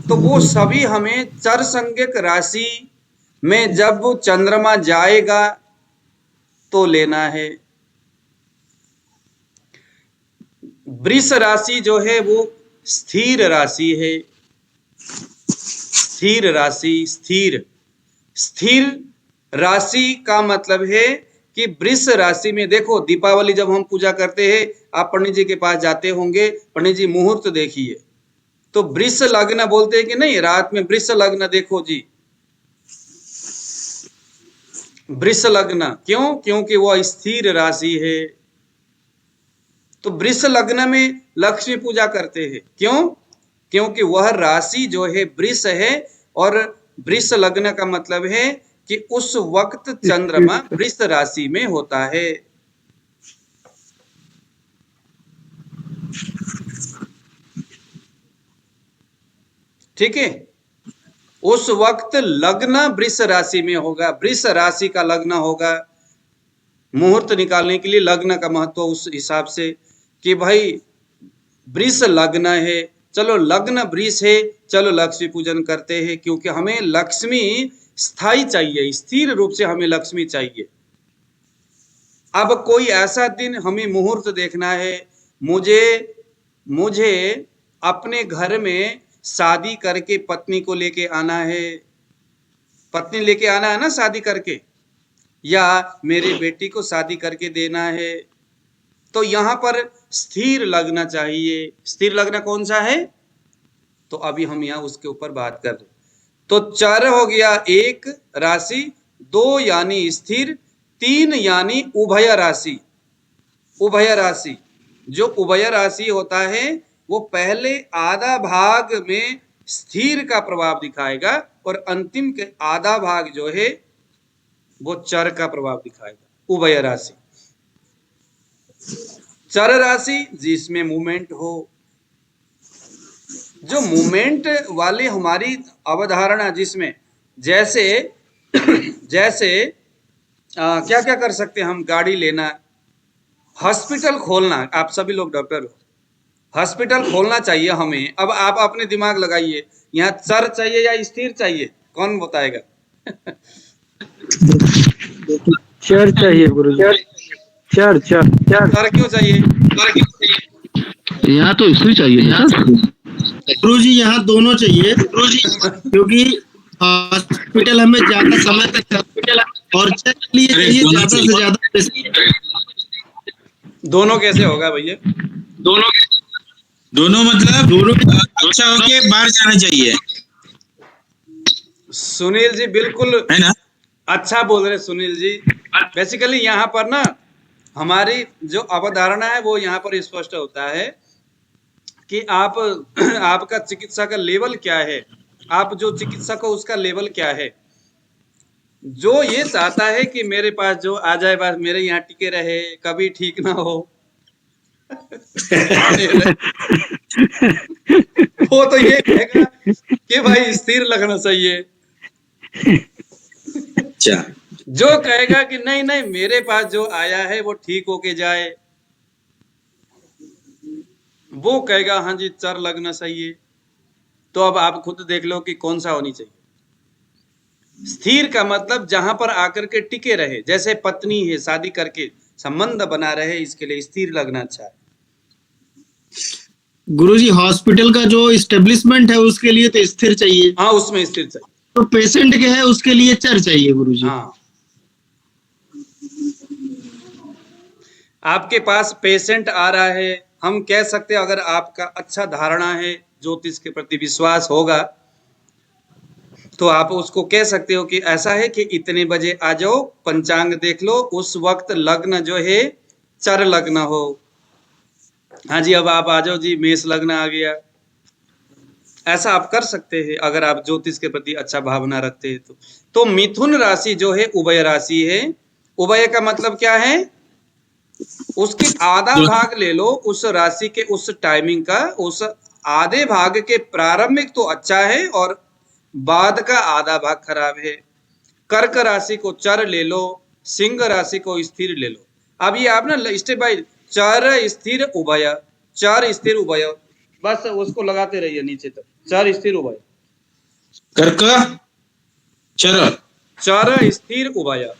तो वो सभी हमें चर संज्ञक राशि में जब वो चंद्रमा जाएगा तो लेना है। वृष राशि जो है वो स्थिर राशि है। स्थिर राशि, स्थिर, स्थिर राशि का मतलब है कि वृष राशि में, देखो दीपावली जब हम पूजा करते हैं, आप पंडित जी के पास जाते होंगे, पंडित जी मुहूर्त देखिए, तो वृष लग्न बोलते हैं कि नहीं, रात में वृष लग्न देखो जी, वृष लग्न। क्यों? क्योंकि वह स्थिर राशि है। तो वृष लग्न में लक्ष्मी पूजा करते हैं। क्यों? क्योंकि वह राशि जो है वृष है, और वृष लग्न का मतलब है कि उस वक्त चंद्रमा वृष राशि में होता है। ठीक है, उस वक्त लग्न वृष राशि में होगा, वृष राशि का लग्न होगा। मुहूर्त निकालने के लिए लग्न का महत्व उस हिसाब से कि भाई वृष लग्न है, चलो लग्न वृष है, चलो लक्ष्मी पूजन करते हैं, क्योंकि हमें लक्ष्मी स्थायी चाहिए, स्थिर रूप से हमें लक्ष्मी चाहिए। अब कोई ऐसा दिन हमें मुहूर्त देखना है, मुझे अपने घर में शादी करके पत्नी को लेके आना है, पत्नी लेके आना है ना शादी करके, या मेरी बेटी को शादी करके देना है, तो यहाँ पर स्थिर लगना चाहिए। स्थिर लगना कौन सा है, तो अभी हम यहाँ उसके ऊपर बात कर रहे। तो चर हो गया एक राशि, 2 यानी स्थिर, 3 यानी उभय राशि। उभय राशि, जो उभय राशि होता है वो पहले आधा भाग में स्थिर का प्रभाव दिखाएगा और अंतिम के आधा भाग जो है वो चर का प्रभाव दिखाएगा। उभय राशि। चर राशि जिसमें मूवमेंट हो, जो मूवमेंट वाली हमारी अवधारणा, जिसमें जैसे जैसे क्या क्या कर सकते हैं हम, गाड़ी लेना, हॉस्पिटल खोलना, आप सभी लोग डॉक्टर हो, हॉस्पिटल खोलना चाहिए हमें। अब आप अपने दिमाग लगाइए, यहाँ चर चाहिए या स्थिर चाहिए, कौन बताएगा? चर चाहिए गुरुजी, चर चर चर। चर क्यों चाहिए? यहाँ तो स्त्री चाहिए ना सर। गुरुजी यहाँ दोनों चाहिए क्योंकि हॉस्पिटल हमें ज्यादा समय तक और चर के लिए चाहिए ज्यादा से ज्यादा पैसे। दोनों कैसे होगा भैया? दोनों मतलब अच्छा होके बाहर जाना चाहिए, सुनील जी बिल्कुल है ना? अच्छा बोल रहे सुनील जी। बेसिकली यहाँ पर ना हमारी जो अवधारणा है वो यहाँ पर स्पष्ट होता है कि आप आपका चिकित्सा का लेवल क्या है, आप जो चिकित्सक हो उसका लेवल क्या है। जो ये चाहता है कि मेरे पास जो आ जाए, बस मेरे यहाँ टिके रहे, कभी ठीक ना हो वो तो ये कहेगा कि भाई स्थिर लगना चाहिए। अच्छा, जो कहेगा कि नहीं नहीं मेरे पास जो आया है वो ठीक होके जाए, वो कहेगा हाँ जी चर लगना चाहिए। तो अब आप खुद देख लो कि कौन सा होनी चाहिए। स्थिर का मतलब जहां पर आकर के टिके रहे, जैसे पत्नी है शादी करके संबंध बना रहे, इसके लिए स्थिर लगना अच्छा है। गुरुजी हॉस्पिटल का जो इस्टेब्लिशमेंट है उसके लिए तो स्थिर चाहिए, हाँ उसमें स्थिर चाहिए। तो पेशेंट के है उसके लिए चर चाहिए गुरुजी। हाँ, आपके पास पेशेंट आ रहा है, हम कह सकते हैं अगर आपका अच्छा धारणा है, ज्योतिष के प्रति विश्वास होगा, तो आप उसको कह सकते हो कि ऐसा है कि इतने बजे आ जाओ, पंचांग देख लो, उस वक्त लग्न जो है चर लग्न हो। हाँ जी अब आप आ जाओ जी, मेष लग्न आ गया। ऐसा आप कर सकते हैं अगर आप ज्योतिष के प्रति अच्छा भावना रखते हैं तो मिथुन राशि जो है उभय राशि है। उभय का मतलब क्या है? उसकी आधा भाग ले लो उस राशि के, उस टाइमिंग का, उस आधे भाग के प्रारंभिक तो अच्छा है और बाद का आधा भाग खराब है। कर्क राशि को चर ले लो, सिंह राशि को स्थिर ले लो। अब ये आप ना स्टेप बाय चर स्थिर उभय, चर स्थिर उभय, बस उसको लगाते रहिए नीचे तक, चर स्थिर उभय, कर्क चर, चर स्थिर उभय,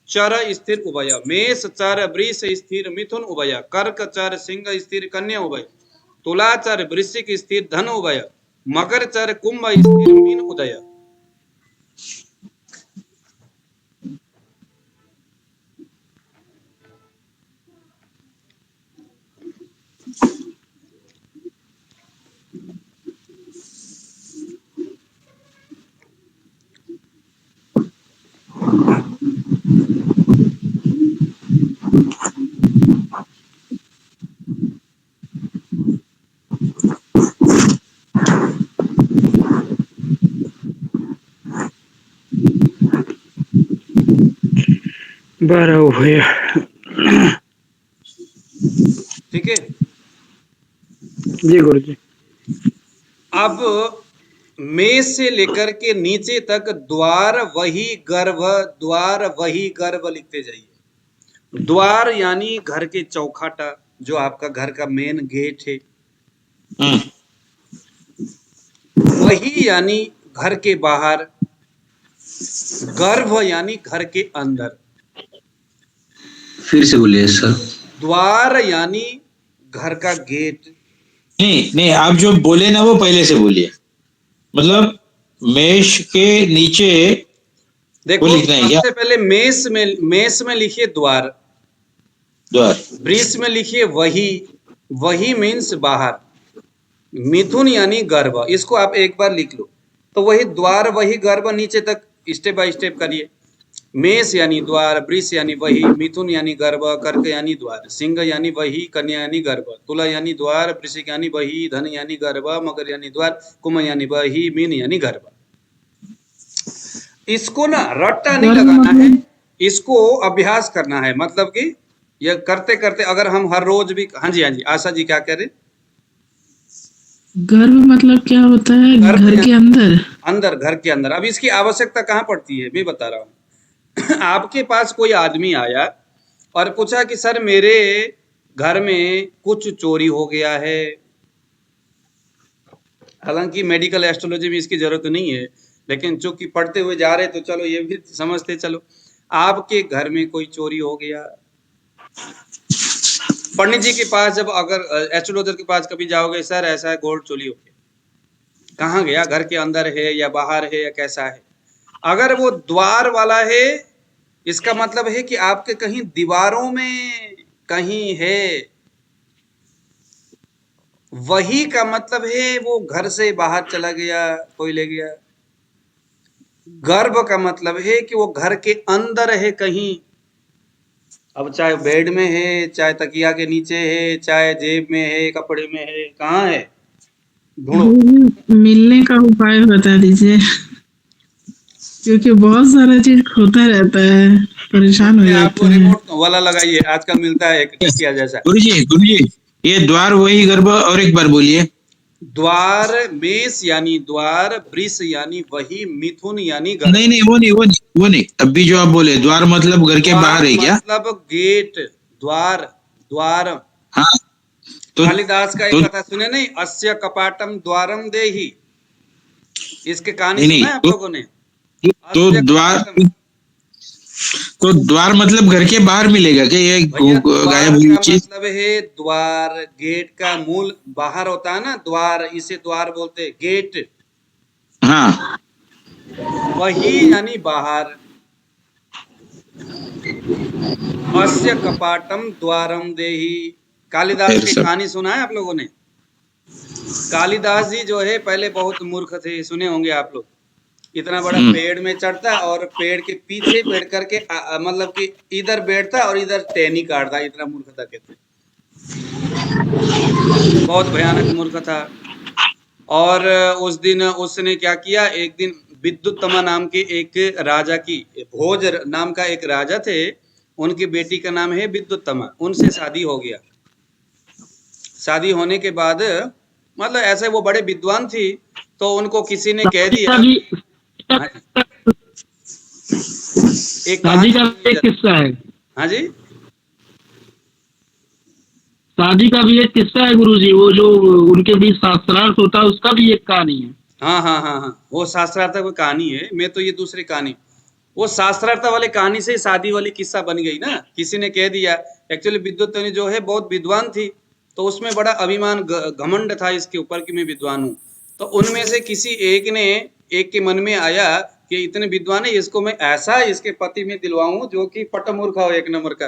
चर स्थिर उभय, मेष चर वृष स्थिर मिथुन उभय, कर्क चर सिंह स्थिर कन्या उभय, तुला चर वृश्चिक स्थिर धन उभय, मकर चर कुंभ स्थिर मीन उदय। बारह हो गया। ठीक है, जी गुरुजी। अब मेष से लेकर के नीचे तक द्वार वही गर्भ, द्वार वही गर्भ लिखते जाइए। द्वार यानी घर के चौखाटा, जो आपका घर का मेन गेट है। वही यानी घर के बाहर, गर्भ यानी घर के अंदर। फिर से बोलिए सर। द्वार यानी घर का गेट। नहीं आप जो बोले ना वो पहले से बोलिए। मतलब मेष के नीचे देखो, वो लिखना है क्या? सबसे पहले मेष में लिखिए द्वार, द्वार। वृष में लिखिए वही, वही मीन्स बाहर, मिथुन यानी गर्भ, इसको आप एक बार लिख लो। तो वही द्वार वही गर्भ, नीचे तक स्टेप बाय स्टेप करिए। मेष यानी द्वार, वृष यानी वही, मिथुन यानी गर्भ, कर्क यानी द्वार, सिंह यानी वही, कन्या यानी गर्भ, तुला यानी द्वार, वृश्चिक यानी वही, धन यानी गर्भ, मकर यानी द्वार, कुंभ यानी वही, मीन यानी गर्भ। इसको ना रट्टा नहीं लगाना है, इसको अभ्यास करना है। मतलब कि ये करते करते अगर हम हर रोज भी, हाँ जी आशा जी क्या कह रहे? गर्भ मतलब क्या होता है? घर के अंदर? अंदर, घर के अंदर। अब इसकी आवश्यकता कहाँ पड़ती है, मैं बता रहा हूँ। आपके पास कोई आदमी आया और पूछा कि सर मेरे घर में कुछ चोरी हो गया है। हालांकि मेडिकल एस्ट्रोलॉजी में इसकी जरूरत नहीं है, लेकिन चूंकि पढ़ते हुए जा रहे तो चलो ये भी समझते चलो। आपके घर में कोई चोरी हो गया, पंडित जी के पास जब, अगर एस्ट्रोलॉजर के पास कभी जाओगे, सर ऐसा है गोल्ड चोरी हो गया, कहाँ गया, घर के अंदर है या बाहर है या कैसा है? अगर वो द्वार वाला है, इसका मतलब है कि आपके कहीं दीवारों में कहीं है। वही का मतलब है वो घर से बाहर चला गया, कोई ले गया। गर्भ का मतलब है कि वो घर के अंदर है कहीं। अब चाहे बेड में है, चाहे तकिया के नीचे है, चाहे जेब में है, कपड़े में है, कहाँ है ढूंढो। मिलने का उपाय बता दीजिए, क्योंकि बहुत सारा चीज खोता रहता है, परेशान हो आपको जाते हैं। रिमोट वाला लगाइए, आजकल मिलता है एक तकिया जैसा। गुरुजी ये द्वार वही गर्भ, और एक बार बोलिए। द्वार, मेष यानी द्वार, वृष यानी वही, मिथुन यानी गर्भ। नहीं वो नहीं, अभी जो आप बोले द्वार मतलब घर के बाहर है क्या? मतलब गेट, द्वार, द्वार। हाँ तो कालिदास का एक कथा सुने नहीं, अस्य कपाटम द्वारम देहि, इसके कहानी नहीं, सुना है आप लोगों ने? तो द्वार मतलब घर के बाहर मिलेगा क्या ये गायब हुई चीज? मतलब है द्वार, गेट का मूल बाहर होता है ना, द्वार, इसे द्वार बोलते हैं, गेट। हाँ, वही यानी बाहर। अस्य कपाटम द्वारम देहि। कालिदास की कहानी सुना है आप लोगों ने? कालिदास जी जो है पहले बहुत मूर्ख थे, सुने होंगे आप लोग। इतना बड़ा पेड़ में चढ़ता और पेड़ के पीछे बैठ करके मतलब कि इधर बैठता और इधर टहनी काटता, इतना मूर्खता कहते। बहुत भयानक मूर्ख था। और उस दिन उसने क्या किया, एक दिन विद्युत्तमा नाम के एक राजा की, भोज नाम का एक राजा थे, उनकी बेटी का नाम है विद्युत्तमा, उनसे शादी हो गया। शादी होने के बाद मतलब ऐसे वो बड़े विद्वान थी, तो उनको किसी ने कह दिया। एक शादी का एक किस्सा है। हाँ जी, शादी का भी एक किस्सा है गुरुजी, वो जो उनके बीच शास्त्रार्थ होता है उसका भी एक कहानी है। हाँ, वो शास्त्रार्थ की कहानी है। मैं तो ये दूसरी कहानी, वो शास्त्रार्थ वाली कहानी से शादी वाली किस्सा बन गई ना। किसी ने कह दिया, एक्चुअली विद्युत्तमा जो है बहुत विद्वान थी, तो उसमें बड़ा अभिमान घमंड था इसके ऊपर कि मैं विद्वान हूँ। तो उनमें से किसी एक के मन में आया कि इतने विद्वान है, इसको मैं ऐसा इसके पति में दिलवाऊं जो कि पटमूर्ख हो, एक नंबर का।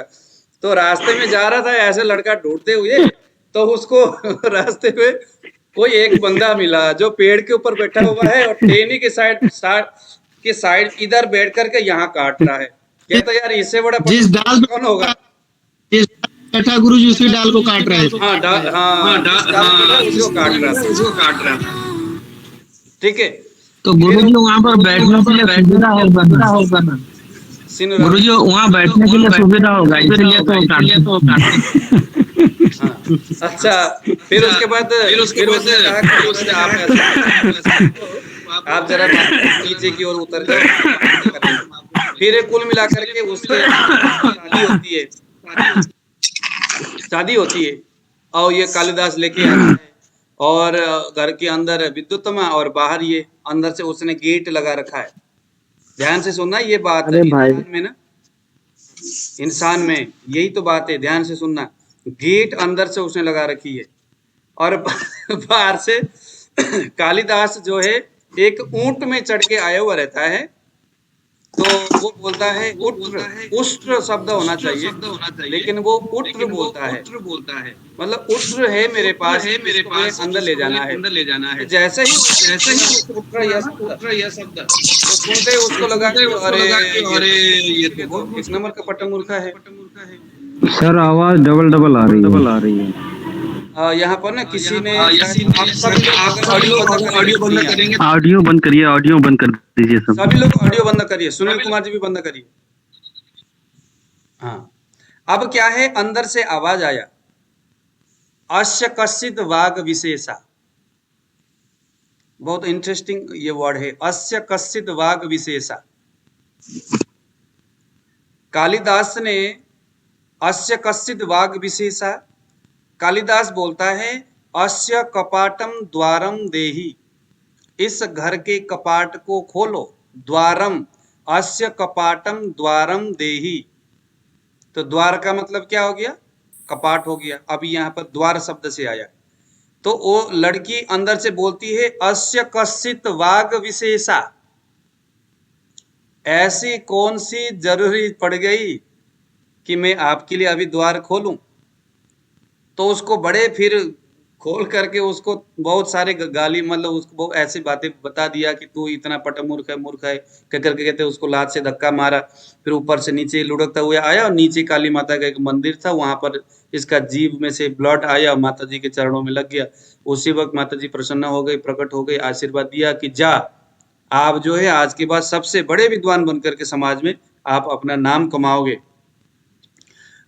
तो रास्ते में जा रहा था ऐसे लड़का ढूंढते हुए, तो उसको रास्ते में कोई एक बंदा मिला जो पेड़ के ऊपर बैठा हुआ है और टहनी के साइड इधर बैठ करके यहाँ काट रहा है। कहता यार इससे बड़ा जिस डाल कौन होगा? बैठा गुरुजी उसी डाल को काट रहे थे। उसको काट रहा था। ठीक है, तो गुरुजी वहाँ पर बैठने के लिए सुविधा होगा ना? गुरुजी वहाँ बैठने के लिए सुविधा होगा, इसलिए तो अच्छा। फिर उसके बाद आप जरा नीचे की ओर उतर जाओ। फिर कुल मिलाकर के उससे शादी होती है और ये कालिदास लेके आता है, और घर के अंदर विद्युत्तमा और बाहर ये, अंदर से उसने गेट लगा रखा है। ध्यान से सुनना ये बात, इंसान में ना, इंसान में यही तो बात है, ध्यान से सुनना। गेट अंदर से उसने लगा रखी है और बाहर से कालिदास जो है एक ऊंट में चढ़ के आया हुआ रहता है तो वो बोलता है उट्र, उष्ट्र शब्द होना चाहिए, लेकिन वो उट्र बोलता है। मतलब उट्र है मेरे पास, इसको मैं अंदर ले जाना है। तो जैसे ही उट्र यह शब्द तो सुनते ही उसको लगा कि अरे ये तो एक नंबर का पट्टमूर्खा है। सर आवाज डबल डबल आ रही है। यहाँ पर ना किसी ने आप सभी लोग ऑडियो बंद करेंगे, ऑडियो बंद करिए, ऑडियो बंद कर दीजिए सब। सभी लोग ऑडियो बंद करिए, सुनील कुमार जी भी बंद करिए। हाँ, अब क्या है, अंदर से आवाज आया, अस्य कश्चित वाग विशेषा। बहुत इंटरेस्टिंग ये वर्ड है, अस्य कश्चित वाग विशेषा। कालिदास ने अस्य कश्चित वाग विशेषा, कालिदास बोलता है अस्य कपाटम द्वारम देहि, इस घर के कपाट को खोलो। द्वारम, अस्य कपाटम द्वारम देहि, तो द्वार का मतलब क्या हो गया, कपाट हो गया। अभी यहाँ पर द्वार शब्द से आया। तो वो लड़की अंदर से बोलती है अस्य कश्चित वाग विशेषा, ऐसी कौन सी जरूरी पड़ गई कि मैं आपके लिए अभी द्वार खोलूं। तो उसको बड़े फिर खोल करके उसको बहुत सारे गाली, मतलब उसको बहुत ऐसी बातें बता दिया कि तू इतना पटमूर्ख है, मूर्ख है, कह करके कहते उसको लात से धक्का मारा। फिर ऊपर से नीचे लुढ़कता हुआ आया और नीचे काली माता का एक मंदिर था, वहां पर इसका जीभ में से ब्लड आया, माता जी के चरणों में लग गया। उसी वक्त माता जी प्रसन्न हो गई, प्रकट हो गई, आशीर्वाद दिया कि जा, आप जो है आज के बाद सबसे बड़े विद्वान बनकर के समाज में आप अपना नाम कमाओगे।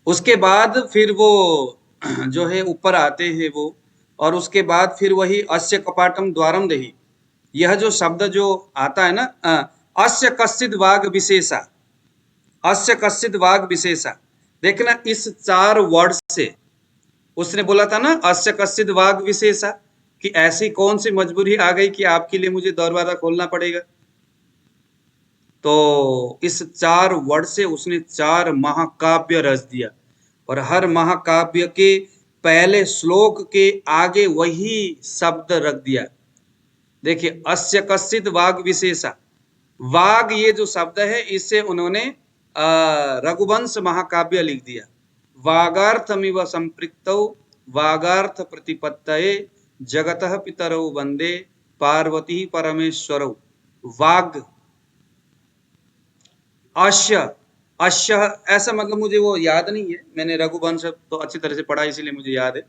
उसके बाद फिर वो जो है ऊपर आते हैं वो, और उसके बाद फिर वही अस्य कपाटम द्वारम देहि, यह जो शब्द जो आता है ना, अस्य कश्चित वाग विशेषा, अस्य कश्चित वाग विशेषा। देखना इस 4 वर्ड से उसने बोला था ना अस्य कश्चित वाग विशेषा, कि ऐसी कौन सी मजबूरी आ गई कि आपके लिए मुझे दरवाजा खोलना पड़ेगा। तो इस 4 वर्ड से उसने 4 महाकाव्य रच दिया, और हर महाकाव्य के पहले श्लोक के आगे वही शब्द रख दिया। देखिए, अस्य कश्चित वाग विशेषा, वाग ये जो शब्द है इससे उन्होंने रघुवंश महाकाव्य लिख दिया। वागार्थमिव संपृक्तौ वागार्थ प्रतिपत्तये जगतः पितरौ वंदे पार्वती परमेश्वरौ। वाग, अश्य, अश्य ऐसा मतलब मुझे वो याद नहीं है, मैंने रघुवंश तो अच्छी तरह से पढ़ा इसीलिए मुझे याद है।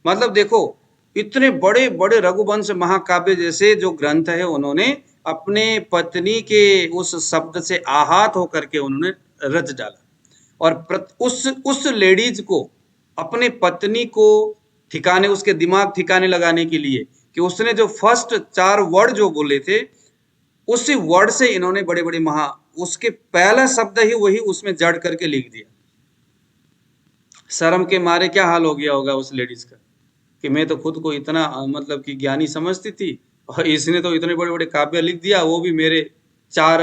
मतलब देखो, इतने बड़े बड़े रघुवंश महाकाव्य जैसे जो ग्रंथ है, उन्होंने अपने पत्नी के उस शब्द से आहत होकर के उन्होंने रच डाला। और उस लेडीज को, अपने पत्नी को ठिकाने, उसके दिमाग ठिकाने लगाने के लिए, कि उसने जो फर्स्ट 4 वर्ड जो बोले थे, उसी वर्ड से इन्होंने बड़े बड़े उसके पहला शब्द ही वही उसमें जड़ करके लिख दिया। शर्म के मारे क्या हाल हो गया होगा उस लेडीज का, कि मैं तो खुद को इतना मतलब कि ज्ञानी समझती थी, और इसने तो इतने बड़े बड़े काव्य लिख दिया, वो भी मेरे 4,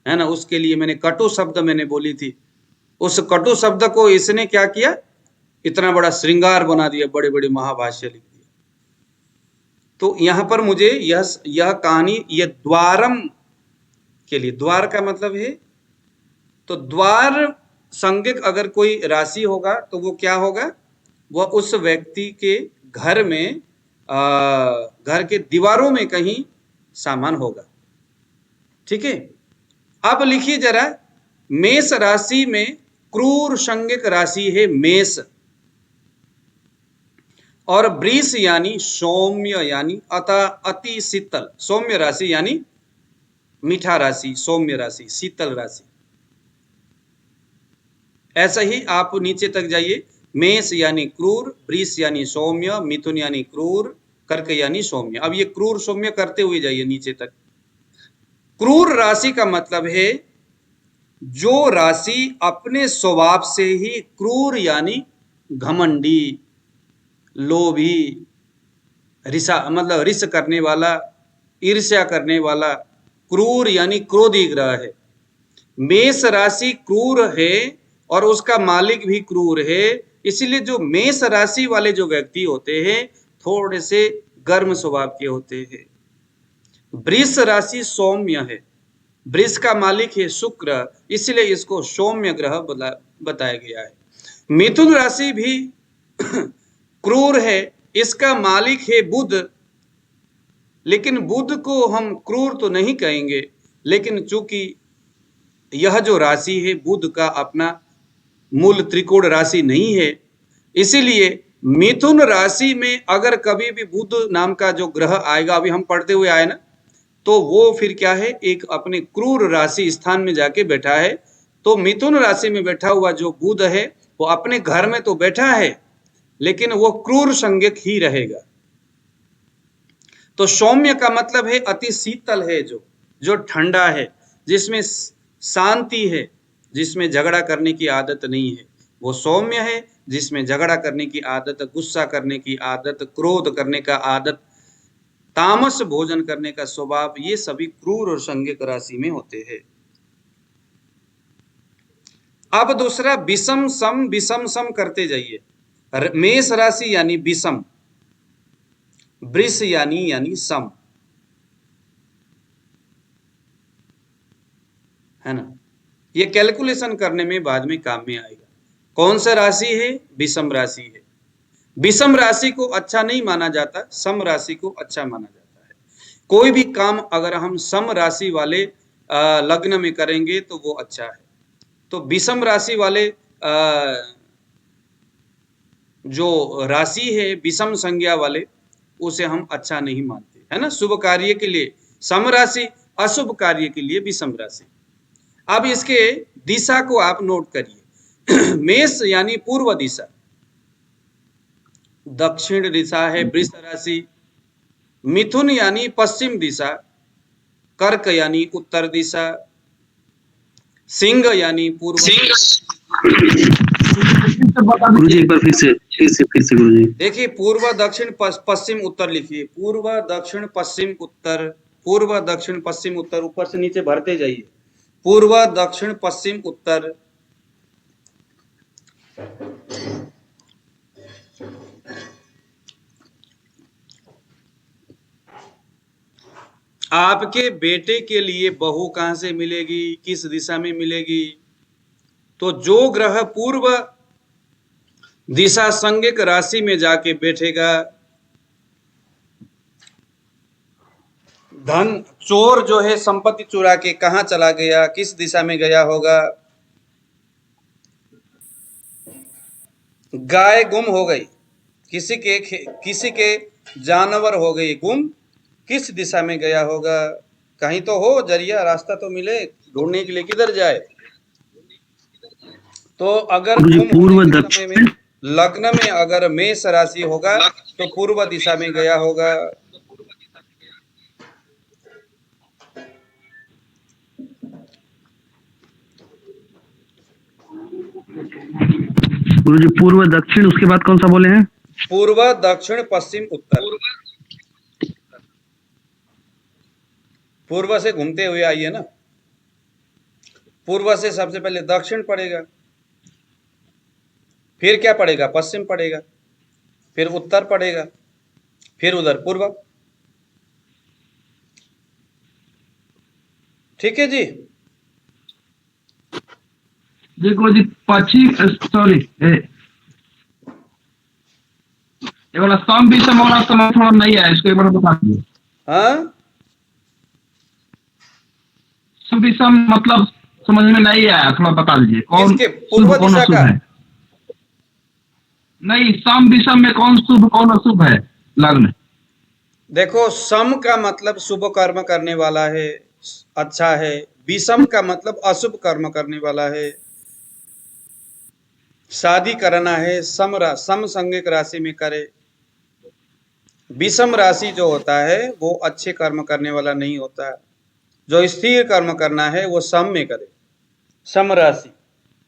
है ना, उसके लिए मैंने कटु शब्द मैंने बोली थी, उस कटु शब्द को इसने क्या किया, इतना बड़ा श्रृंगार बना दिया, बड़े बड़े महाभाष्य लिख दिया। तो यहाँ पर मुझे यह कहानी, यह द्वारम के लिए, द्वार का मतलब है, तो द्वार संज्ञक अगर कोई राशि होगा तो वो क्या होगा, वह उस व्यक्ति के घर में, घर के दीवारों में कहीं सामान होगा। ठीक है, अब लिखिए जरा, मेष राशि में क्रूर संज्ञक राशि है मेष, और वृष यानी सौम्य, यानी अति शीतल, सौम्य राशि यानी मीठा राशि, सौम्य राशि, शीतल राशि। ऐसा ही आप नीचे तक जाइए, मेष यानी क्रूर, वृष यानी सौम्य, मिथुन यानी क्रूर, कर्क यानी सौम्य। अब ये क्रूर सौम्य करते हुए जाइए नीचे तक। क्रूर राशि का मतलब है जो राशि अपने स्वभाव से ही क्रूर यानी घमंडी, लोभी, मतलब रिस करने वाला, ईर्ष्या करने वाला, क्रूर यानी क्रोधी ग्रह है। मेष राशि क्रूर है और उसका मालिक भी क्रूर है, इसीलिए जो मेष राशि वाले जो व्यक्ति होते हैं थोड़े से गर्म स्वभाव के होते हैं। वृष राशि सौम्य है, वृष का मालिक है शुक्र, इसलिए इसको सौम्य ग्रह बताया गया है। मिथुन राशि भी क्रूर है, इसका मालिक है बुध, लेकिन बुध को हम क्रूर तो नहीं कहेंगे, लेकिन चूंकि यह जो राशि है बुध का अपना मूल त्रिकोण राशि नहीं है, इसीलिए मिथुन राशि में अगर कभी भी बुध नाम का जो ग्रह आएगा, अभी हम पढ़ते हुए आए ना, तो वो फिर क्या है, एक अपने क्रूर राशि स्थान में जाके बैठा है। तो मिथुन राशि में बैठा हुआ जो बुध है वो अपने घर में तो बैठा है, लेकिन वो क्रूर संज्ञक ही रहेगा। तो सौम्य का मतलब है अति शीतल है, जो ठंडा है, जिसमें शांति है, जिसमें झगड़ा करने की आदत नहीं है, वो सौम्य है। जिसमें झगड़ा करने की आदत, गुस्सा करने की आदत, क्रोध करने का आदत, तामस भोजन करने का स्वभाव, ये सभी क्रूर और संज्ञक राशि में होते हैं। अब दूसरा विषम सम करते जाइए। मेष राशि यानी विषम, वृष यानी सम, है ना। ये कैलकुलेशन करने में बाद में काम में आएगा। कौन सा राशि है? विषम राशि है। विषम राशि को अच्छा नहीं माना जाता, सम राशि को अच्छा माना जाता है। कोई भी काम अगर हम सम राशि वाले लग्न में करेंगे तो वो अच्छा है। तो विषम राशि वाले जो राशि है विषम संज्ञा वाले, उसे हम अच्छा नहीं मानते, है ना। शुभ कार्य के लिए सम राशि, अशुभ कार्य के लिए विषम राशि। अब इसके दिशा को आप नोट करिए। मेष यानी पूर्व दिशा, दक्षिण दिशा है वृष राशि। मिथुन यानी पश्चिम दिशा, कर्क यानी उत्तर दिशा, सिंह यानी पूर्व। गुरुजी एक बार फिर से गुरुजी। देखिए, पूर्व दक्षिण पश्चिम उत्तर लिखिए। पूर्व दक्षिण पश्चिम उत्तर, पूर्व दक्षिण पश्चिम उत्तर, ऊपर से नीचे भरते जाइए। पूर्व दक्षिण पश्चिम उत्तर। आपके बेटे के लिए बहू कहां से मिलेगी, किस दिशा में मिलेगी? तो जो ग्रह पूर्व दिशा संज्ञक राशि में जाके बैठेगा, धन चोर जो है संपत्ति चुरा के कहां चला गया, किस दिशा में गया होगा? गाय गुम हो गई, किसी के जानवर हो गई गुम, किस दिशा में गया होगा? कहीं तो हो जरिया, रास्ता तो मिले, ढूंढने के लिए किधर जाए? तो अगर पूर्व समय में लग्न में अगर मेष राशि होगा तो पूर्व दिशा में गया होगा। गुरुजी पूर्व दक्षिण, उसके बाद कौन सा बोले हैं? पूर्व दक्षिण पश्चिम उत्तर। पूर्व से घूमते हुए आइए ना। पूर्व से सबसे पहले दक्षिण पड़ेगा, फिर क्या पड़ेगा? पश्चिम पड़ेगा, फिर उत्तर पड़ेगा, फिर उधर पूर्व। ठीक है जी। देखो जी, पश्चिम, सॉरी, ये वाला सम विषम वाला समझ थोड़ा नहीं है, इसको एक बार बता दीजिए। हाँ, सम विषम मतलब समझ में नहीं आया, थोड़ा बता दीजिए। कौन इसके पूर्व कौन दिशा अशुभ का? है? नहीं, सम विषम में कौन शुभ कौन अशुभ है लग्न? देखो, सम का मतलब शुभ कर्म करने वाला है, अच्छा है। विषम का मतलब अशुभ कर्म करने वाला है, शादी करना है, सम संज्ञक राशि में करे। विषम राशि जो होता है वो अच्छे कर्म करने वाला नहीं होता। जो स्थिर कर्म करना है वो सम में करे, सम राशि।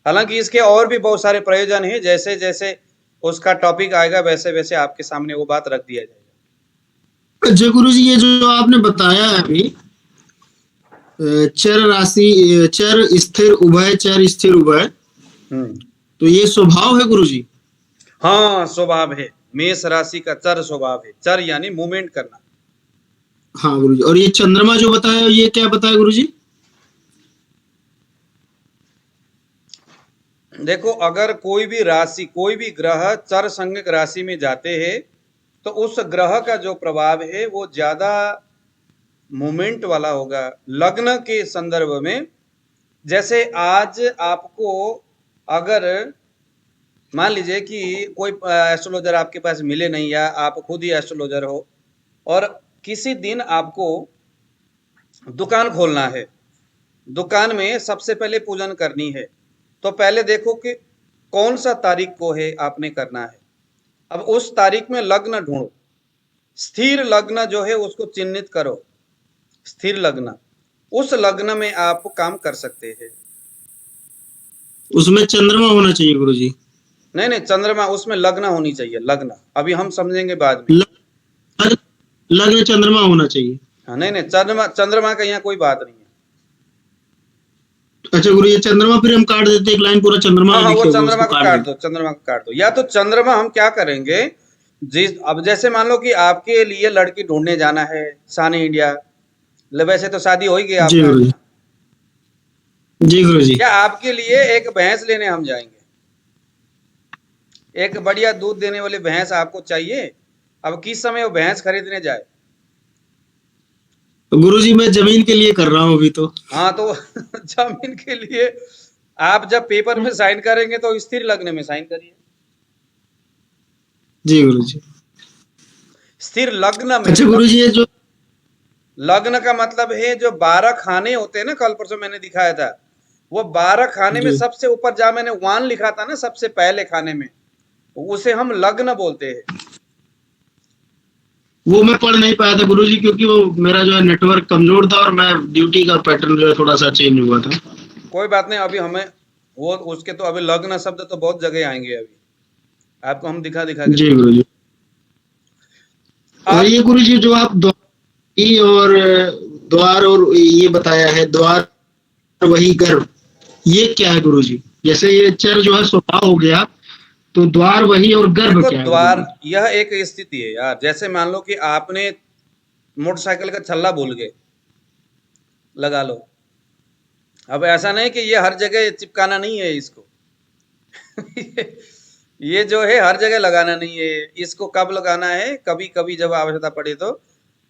हालांकि इसके और भी बहुत सारे प्रयोजन हैं, जैसे जैसे उसका टॉपिक आएगा वैसे वैसे आपके सामने वो बात रख दिया जाएगा। जय गुरु जी, ये जो आपने बताया है अभी, चर राशि, चर स्थिर उभय, चर स्थिर उभय, तो ये स्वभाव है गुरु जी? हाँ, स्वभाव है। मेष राशि का चर स्वभाव है। चर यानी मूवमेंट करना। हाँ गुरु जी। और ये चंद्रमा जो बताया, ये क्या बताया गुरु जी? देखो, अगर कोई भी राशि, कोई भी ग्रह चर संज्ञक राशि में जाते हैं तो उस ग्रह का जो प्रभाव है वो ज्यादा मूवमेंट वाला होगा। लग्न के संदर्भ में, जैसे आज आपको अगर मान लीजिए कि कोई एस्ट्रोलॉजर आपके पास मिले नहीं, या आप खुद ही एस्ट्रोलॉजर हो और किसी दिन आपको दुकान खोलना है, दुकान में सबसे पहले पूजन करनी है, तो पहले देखो कि कौन सा तारीख को है आपने करना है। अब उस तारीख में लग्न ढूंढो, स्थिर लग्न जो है उसको चिन्हित करो, स्थिर लग्न, उस लग्न में आप काम कर सकते हैं। उसमें चंद्रमा होना चाहिए गुरुजी। नहीं नहीं, चंद्रमा, उसमें लग्न होनी चाहिए, लग्न, अभी हम समझेंगे बाद में। लग्न चंद्रमा होना चाहिए। हाँ, नहीं नहीं, चंद्रमा का यहाँ कोई बात नहीं है। अच्छा गुरु, ये चंद्रमा फिर हम काट देते, एक लाइन पूरा चंद्रमा हाँ हाँ, वो लिखे हुए, चंद्रमा उसको को काट दो, चंद्रमा को काट दो। या तो चंद्रमा हम क्या करेंगे, अब जैसे मान लो कि आपके लिए लड़की ढूंढने जाना है सानी इंडिया, वैसे तो शादी हो ही गई जी आपका, गुरु जी। जी गुरु जी। या आपके लिए एक भैंस लेने हम जाएंगे, एक बढ़िया दूध देने वाली भैंस आपको चाहिए। अब किस समय वो भैंस खरीदने जाए? गुरु जी मैं जमीन के लिए कर रहा हूँ अभी तो। हाँ, तो जमीन के लिए आप जब पेपर में साइन करेंगे तो स्थिर लग्न में साइन करिए। जी गुरु जी। स्थिर लग्न में, अच्छा गुरु जी, ये जो लग्न का मतलब है जो 12 खाने होते हैं ना, कल परसों मैंने दिखाया था, वो 12 खाने में जी। सबसे ऊपर जहां मैंने 1 लिखा था ना, सबसे पहले खाने में, उसे हम लग्न बोलते हैं। वो मैं पढ़ नहीं पाया था गुरु जी, क्योंकि वो मेरा जो है नेटवर्क कमजोर था और मैं ड्यूटी का पैटर्न जो है थोड़ा सा चेंज हुआ था। कोई बात नहीं, अभी हमें वो उसके तो अभी लग्न शब्द तो बहुत जगह आएंगे, अभी आपको हम दिखा दिखा के। जी गुरु जी। और ये गुरु जी जो आप द्वार और ये बताया है, द्वार वही गर्भ, ये क्या है गुरु जी? जैसे ये चर जो है स्वभाव हो गया, तो द्वार वही और गर्भ देखो, क्या है? द्वार यह एक स्थिति है यार। जैसे मान लो कि आपने मोटरसाइकिल का छल्ला भूल गए, लगा लो। अब ऐसा नहीं कि ये हर जगह चिपकाना नहीं है इसको ये जो है हर जगह लगाना नहीं है, इसको कब लगाना है, कभी कभी जब आवश्यकता पड़े तो।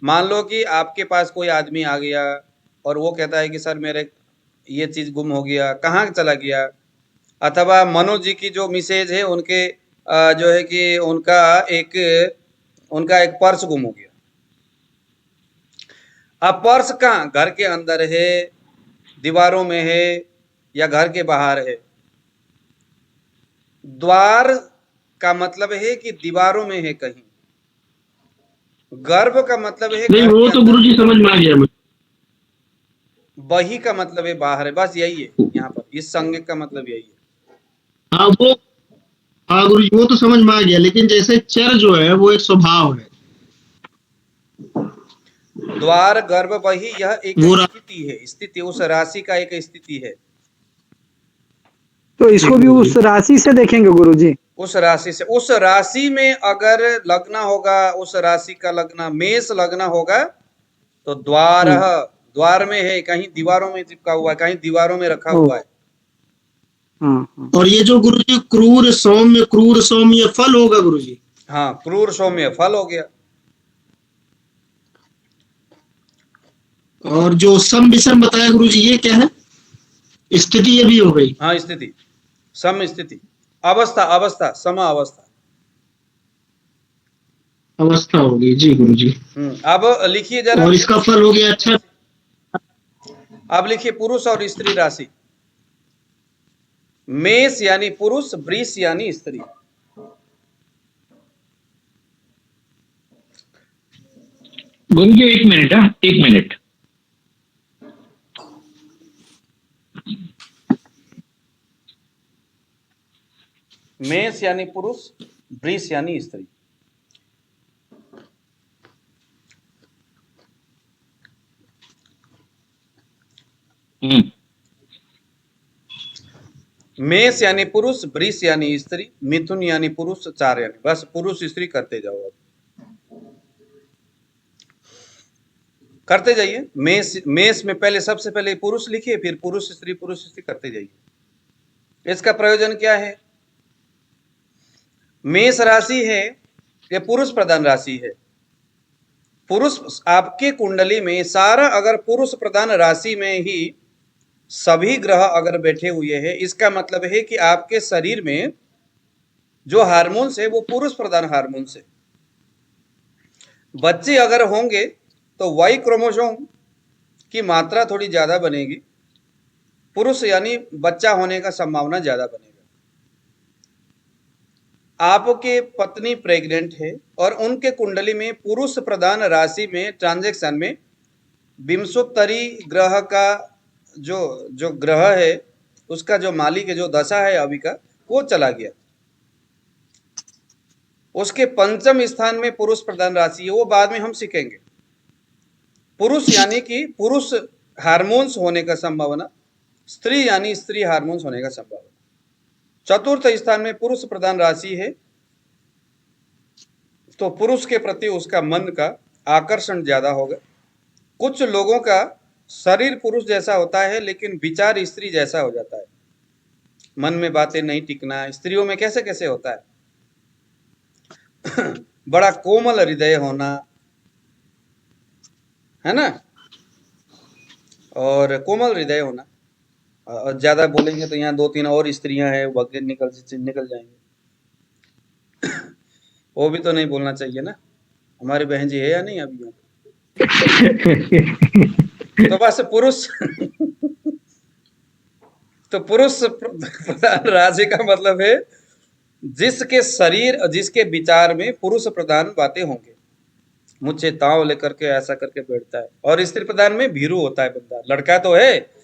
मान लो कि आपके पास कोई आदमी आ गया और वो कहता है कि सर मेरे ये चीज गुम हो गया, कहाँ चला गया, अथवा मनोज जी की जो मिसेज है उनके जो है कि उनका एक पर्स गुम हो गया। अब पर्स कहाँ, घर के अंदर है, दीवारों में है, या घर के बाहर है? द्वार का मतलब है कि दीवारों में है कहीं, गर्भ का मतलब है नहीं, घर वो के तो अंदर। गुरु जी समझ में आ गया मुझे। बही का मतलब है बाहर है, बस यही है यहाँ पर, इस संज्ञक का मतलब यही है। हाँ गुरु जी, वो तो समझ में आ गया, लेकिन जैसे चर जो है वो एक स्वभाव है। द्वार, गर्भ, बही, यह एक वो स्थिति है, स्थिति उस राशि का एक स्थिति है। तो इसको भी उस राशि से देखेंगे गुरुजी? उस राशि से, उस राशि में अगर लग्न होगा, उस राशि का लग्न मेष लग्न होगा तो द्वार, द्वार में है, कहीं दीवारों में चिपका हुआ है, कहीं दीवारों में रखा हुआ है। और ये जो गुरु जी क्रूर सौम्य फल होगा गुरु जी? हाँ, क्रूर सौम्य फल हो गया। और जो सम विषम बताया गुरु जी, ये क्या है? स्थिति ये भी हो गई। हाँ, स्थिति, सम स्थिति, अवस्था, अवस्था, सम अवस्था, अवस्था होगी। जी गुरु जी। अब लिखिए जरा। और इसका फल हो गया अच्छा। अब लिखिए पुरुष और स्त्री राशि। मेष यानी पुरुष, वृष यानी स्त्री। गुरु जी 1 मिनट, 1 मिनट। मेष यानी पुरुष, वृष यानी स्त्री। मेष यानी पुरुष, वृष यानी स्त्री, मिथुन यानी पुरुष, 4 यानी, बस पुरुष स्त्री करते जाओ, अब करते जाइए। मेष में पहले सबसे पहले पुरुष लिखिए, फिर पुरुष स्त्री करते जाइए। इसका प्रयोजन क्या है? मेष राशि है, ये पुरुष प्रधान राशि है। पुरुष आपके कुंडली में सारा अगर पुरुष प्रधान राशि में ही सभी ग्रह अगर बैठे हुए हैं, इसका मतलब है कि आपके शरीर में जो हार्मोन्स है वो पुरुष प्रधान हार्मोन्स है। बच्चे अगर होंगे तो वाई क्रोमोसोम की मात्रा थोड़ी ज्यादा बनेगी, पुरुष यानी बच्चा होने का संभावना ज्यादा बनेगा। आपके पत्नी प्रेग्नेंट है और उनके कुंडली में पुरुष प्रधान राशि में ट्रांजैक्शन में विंशोत्तरी ग्रह का जो ग्रह है उसका जो मालिक है, जो दशा है अभी का, वो चला गया। उसके पंचम स्थान में पुरुष प्रधान राशि है, वो बाद में हम सीखेंगे। पुरुष यानी कि पुरुष हार्मोन्स होने का संभावना, स्त्री यानी स्त्री हार्मोन्स होने का संभावना। चतुर्थ स्थान में पुरुष प्रधान राशि है, तो पुरुष के प्रति उसका मन का आकर्षण ज्यादा होगा। कुछ लोगों का शरीर पुरुष जैसा होता है लेकिन विचार स्त्री जैसा हो जाता है। मन में बातें नहीं टिकना, स्त्रियों में कैसे कैसे होता है बड़ा कोमल हृदय होना, है ना, और कोमल हृदय होना। और ज्यादा बोलेंगे तो यहाँ 2-3 और स्त्रियां हैं, वगैरह निकल जाएंगे वो भी तो नहीं बोलना चाहिए ना। हमारी बहन जी है या नहीं अभी? तो बस पुरुष तो पुरुष प्रधान राशि का मतलब है जिसके शरीर, जिसके विचार में पुरुष प्रधान बातें होंगे। मुझे ताव लेकर के ऐसा करके बैठता है। और स्त्री प्रधान में भीरू होता है बंदा, लड़का तो है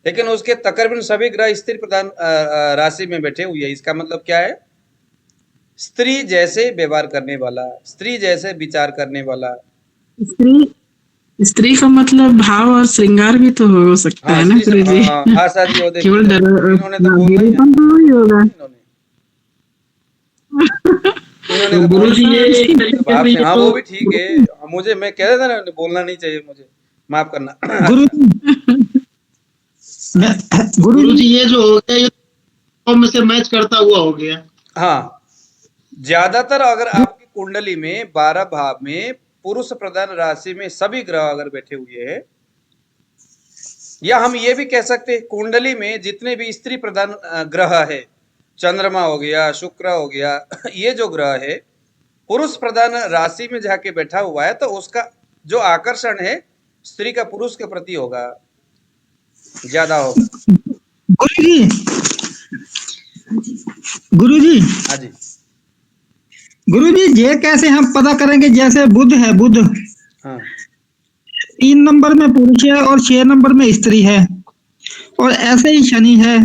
लेकिन उसके तकरीबन सभी ग्रह स्त्री प्रधान राशि में बैठे हुए हैं। इसका मतलब क्या है? स्त्री जैसे व्यवहार करने वाला, स्त्री जैसे विचार करने वाला। स्त्री का मतलब भाव और श्रृंगार भी तो हो सकता है ना गुरु जी? आशा जी केवल इन्होंने तो बोला ही तो ही होगा। इन्होंने गुरु जी ये हाँ वो भी ठीक है। मुझे, मैं कह रहा था ना, बोलना नहीं चाहिए, मुझे माफ करना। गुरु जी ये जो हो गया ये में से मैच करता हुआ हो गया। हाँ, ज्यादातर अगर आपकी कुंडली में 12 भाव में पुरुष प्रधान राशि में सभी ग्रह अगर बैठे हुए हैं, या हम ये भी कह सकते हैं कुंडली में जितने भी स्त्री प्रधान ग्रह है, चंद्रमा हो गया, शुक्र हो गया, ये जो ग्रह है पुरुष प्रधान राशि में जाके बैठा हुआ है, तो उसका जो आकर्षण है स्त्री का पुरुष के प्रति होगा, ज्यादा होगा। गुरु जी हाँ जी गुरु जी, ये कैसे हम पता करेंगे? जैसे बुध है, बुध हाँ 3 नंबर में पुरुष है और 6 नंबर में स्त्री है, और ऐसे ही शनि है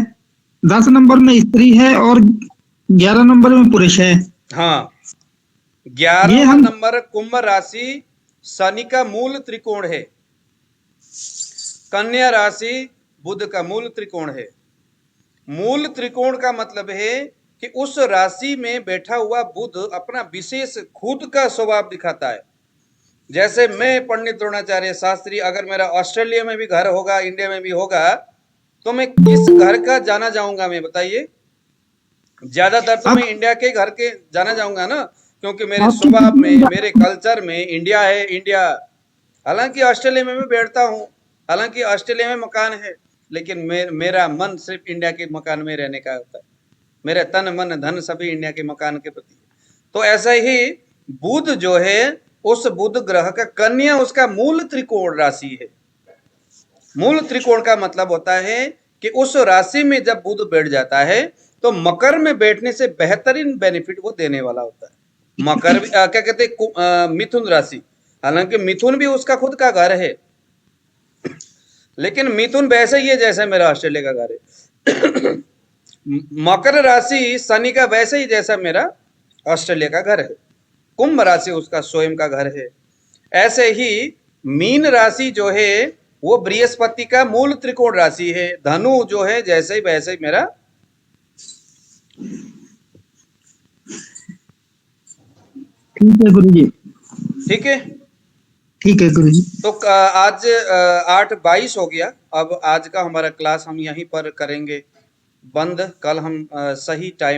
10 नंबर में स्त्री है और 11 नंबर में पुरुष है। हाँ, 11 नंबर कुंभ राशि शनि का मूल त्रिकोण है, कन्या राशि बुध का मूल त्रिकोण है। मूल त्रिकोण का मतलब है कि उस राशि में बैठा हुआ बुध अपना विशेष खुद का स्वभाव दिखाता है। जैसे मैं पंडित द्रोणाचार्य शास्त्री, अगर मेरा ऑस्ट्रेलिया में भी घर होगा, इंडिया में भी होगा, तो मैं किस घर का जाना जाऊंगा? मैं बताइए। ज्यादातर तो मैं इंडिया के घर के जाना जाऊंगा ना, क्योंकि मेरे स्वभाव में, मेरे कल्चर में इंडिया है, इंडिया। हालांकि ऑस्ट्रेलिया में भी बैठता हूँ, हालांकि ऑस्ट्रेलिया में मकान है, लेकिन मेरा मन सिर्फ इंडिया के मकान में रहने का होता है। मेरे तन मन धन सभी इंडिया के मकान के प्रति। तो ऐसा ही बुध जो है, उस बुध ग्रह का कन्या उसका मूल त्रिकोण राशि है। मूल त्रिकोण का मतलब होता है कि उस राशि में जब बुध बैठ जाता है तो मकर में बैठने से बेहतरीन बेनिफिट वो देने वाला होता है। मकर क्या कहते हैं, मिथुन राशि। हालांकि मिथुन भी उसका खुद का घर है, लेकिन मिथुन वैसे ही है जैसे मेरा ऑस्ट्रेलिया का घर है। मकर राशि शनि का वैसे ही जैसा मेरा ऑस्ट्रेलिया का घर है। कुंभ राशि उसका स्वयं का घर है। ऐसे ही मीन राशि जो है वो बृहस्पति का मूल त्रिकोण राशि है। धनु जो है जैसे ही वैसे ही मेरा ठीक है गुरु जी। ठीक है, ठीक है गुरु जी। तो आज 8:22 हो गया। अब आज का हमारा क्लास हम यहीं पर करेंगे। बंद। कल हम सही टाइम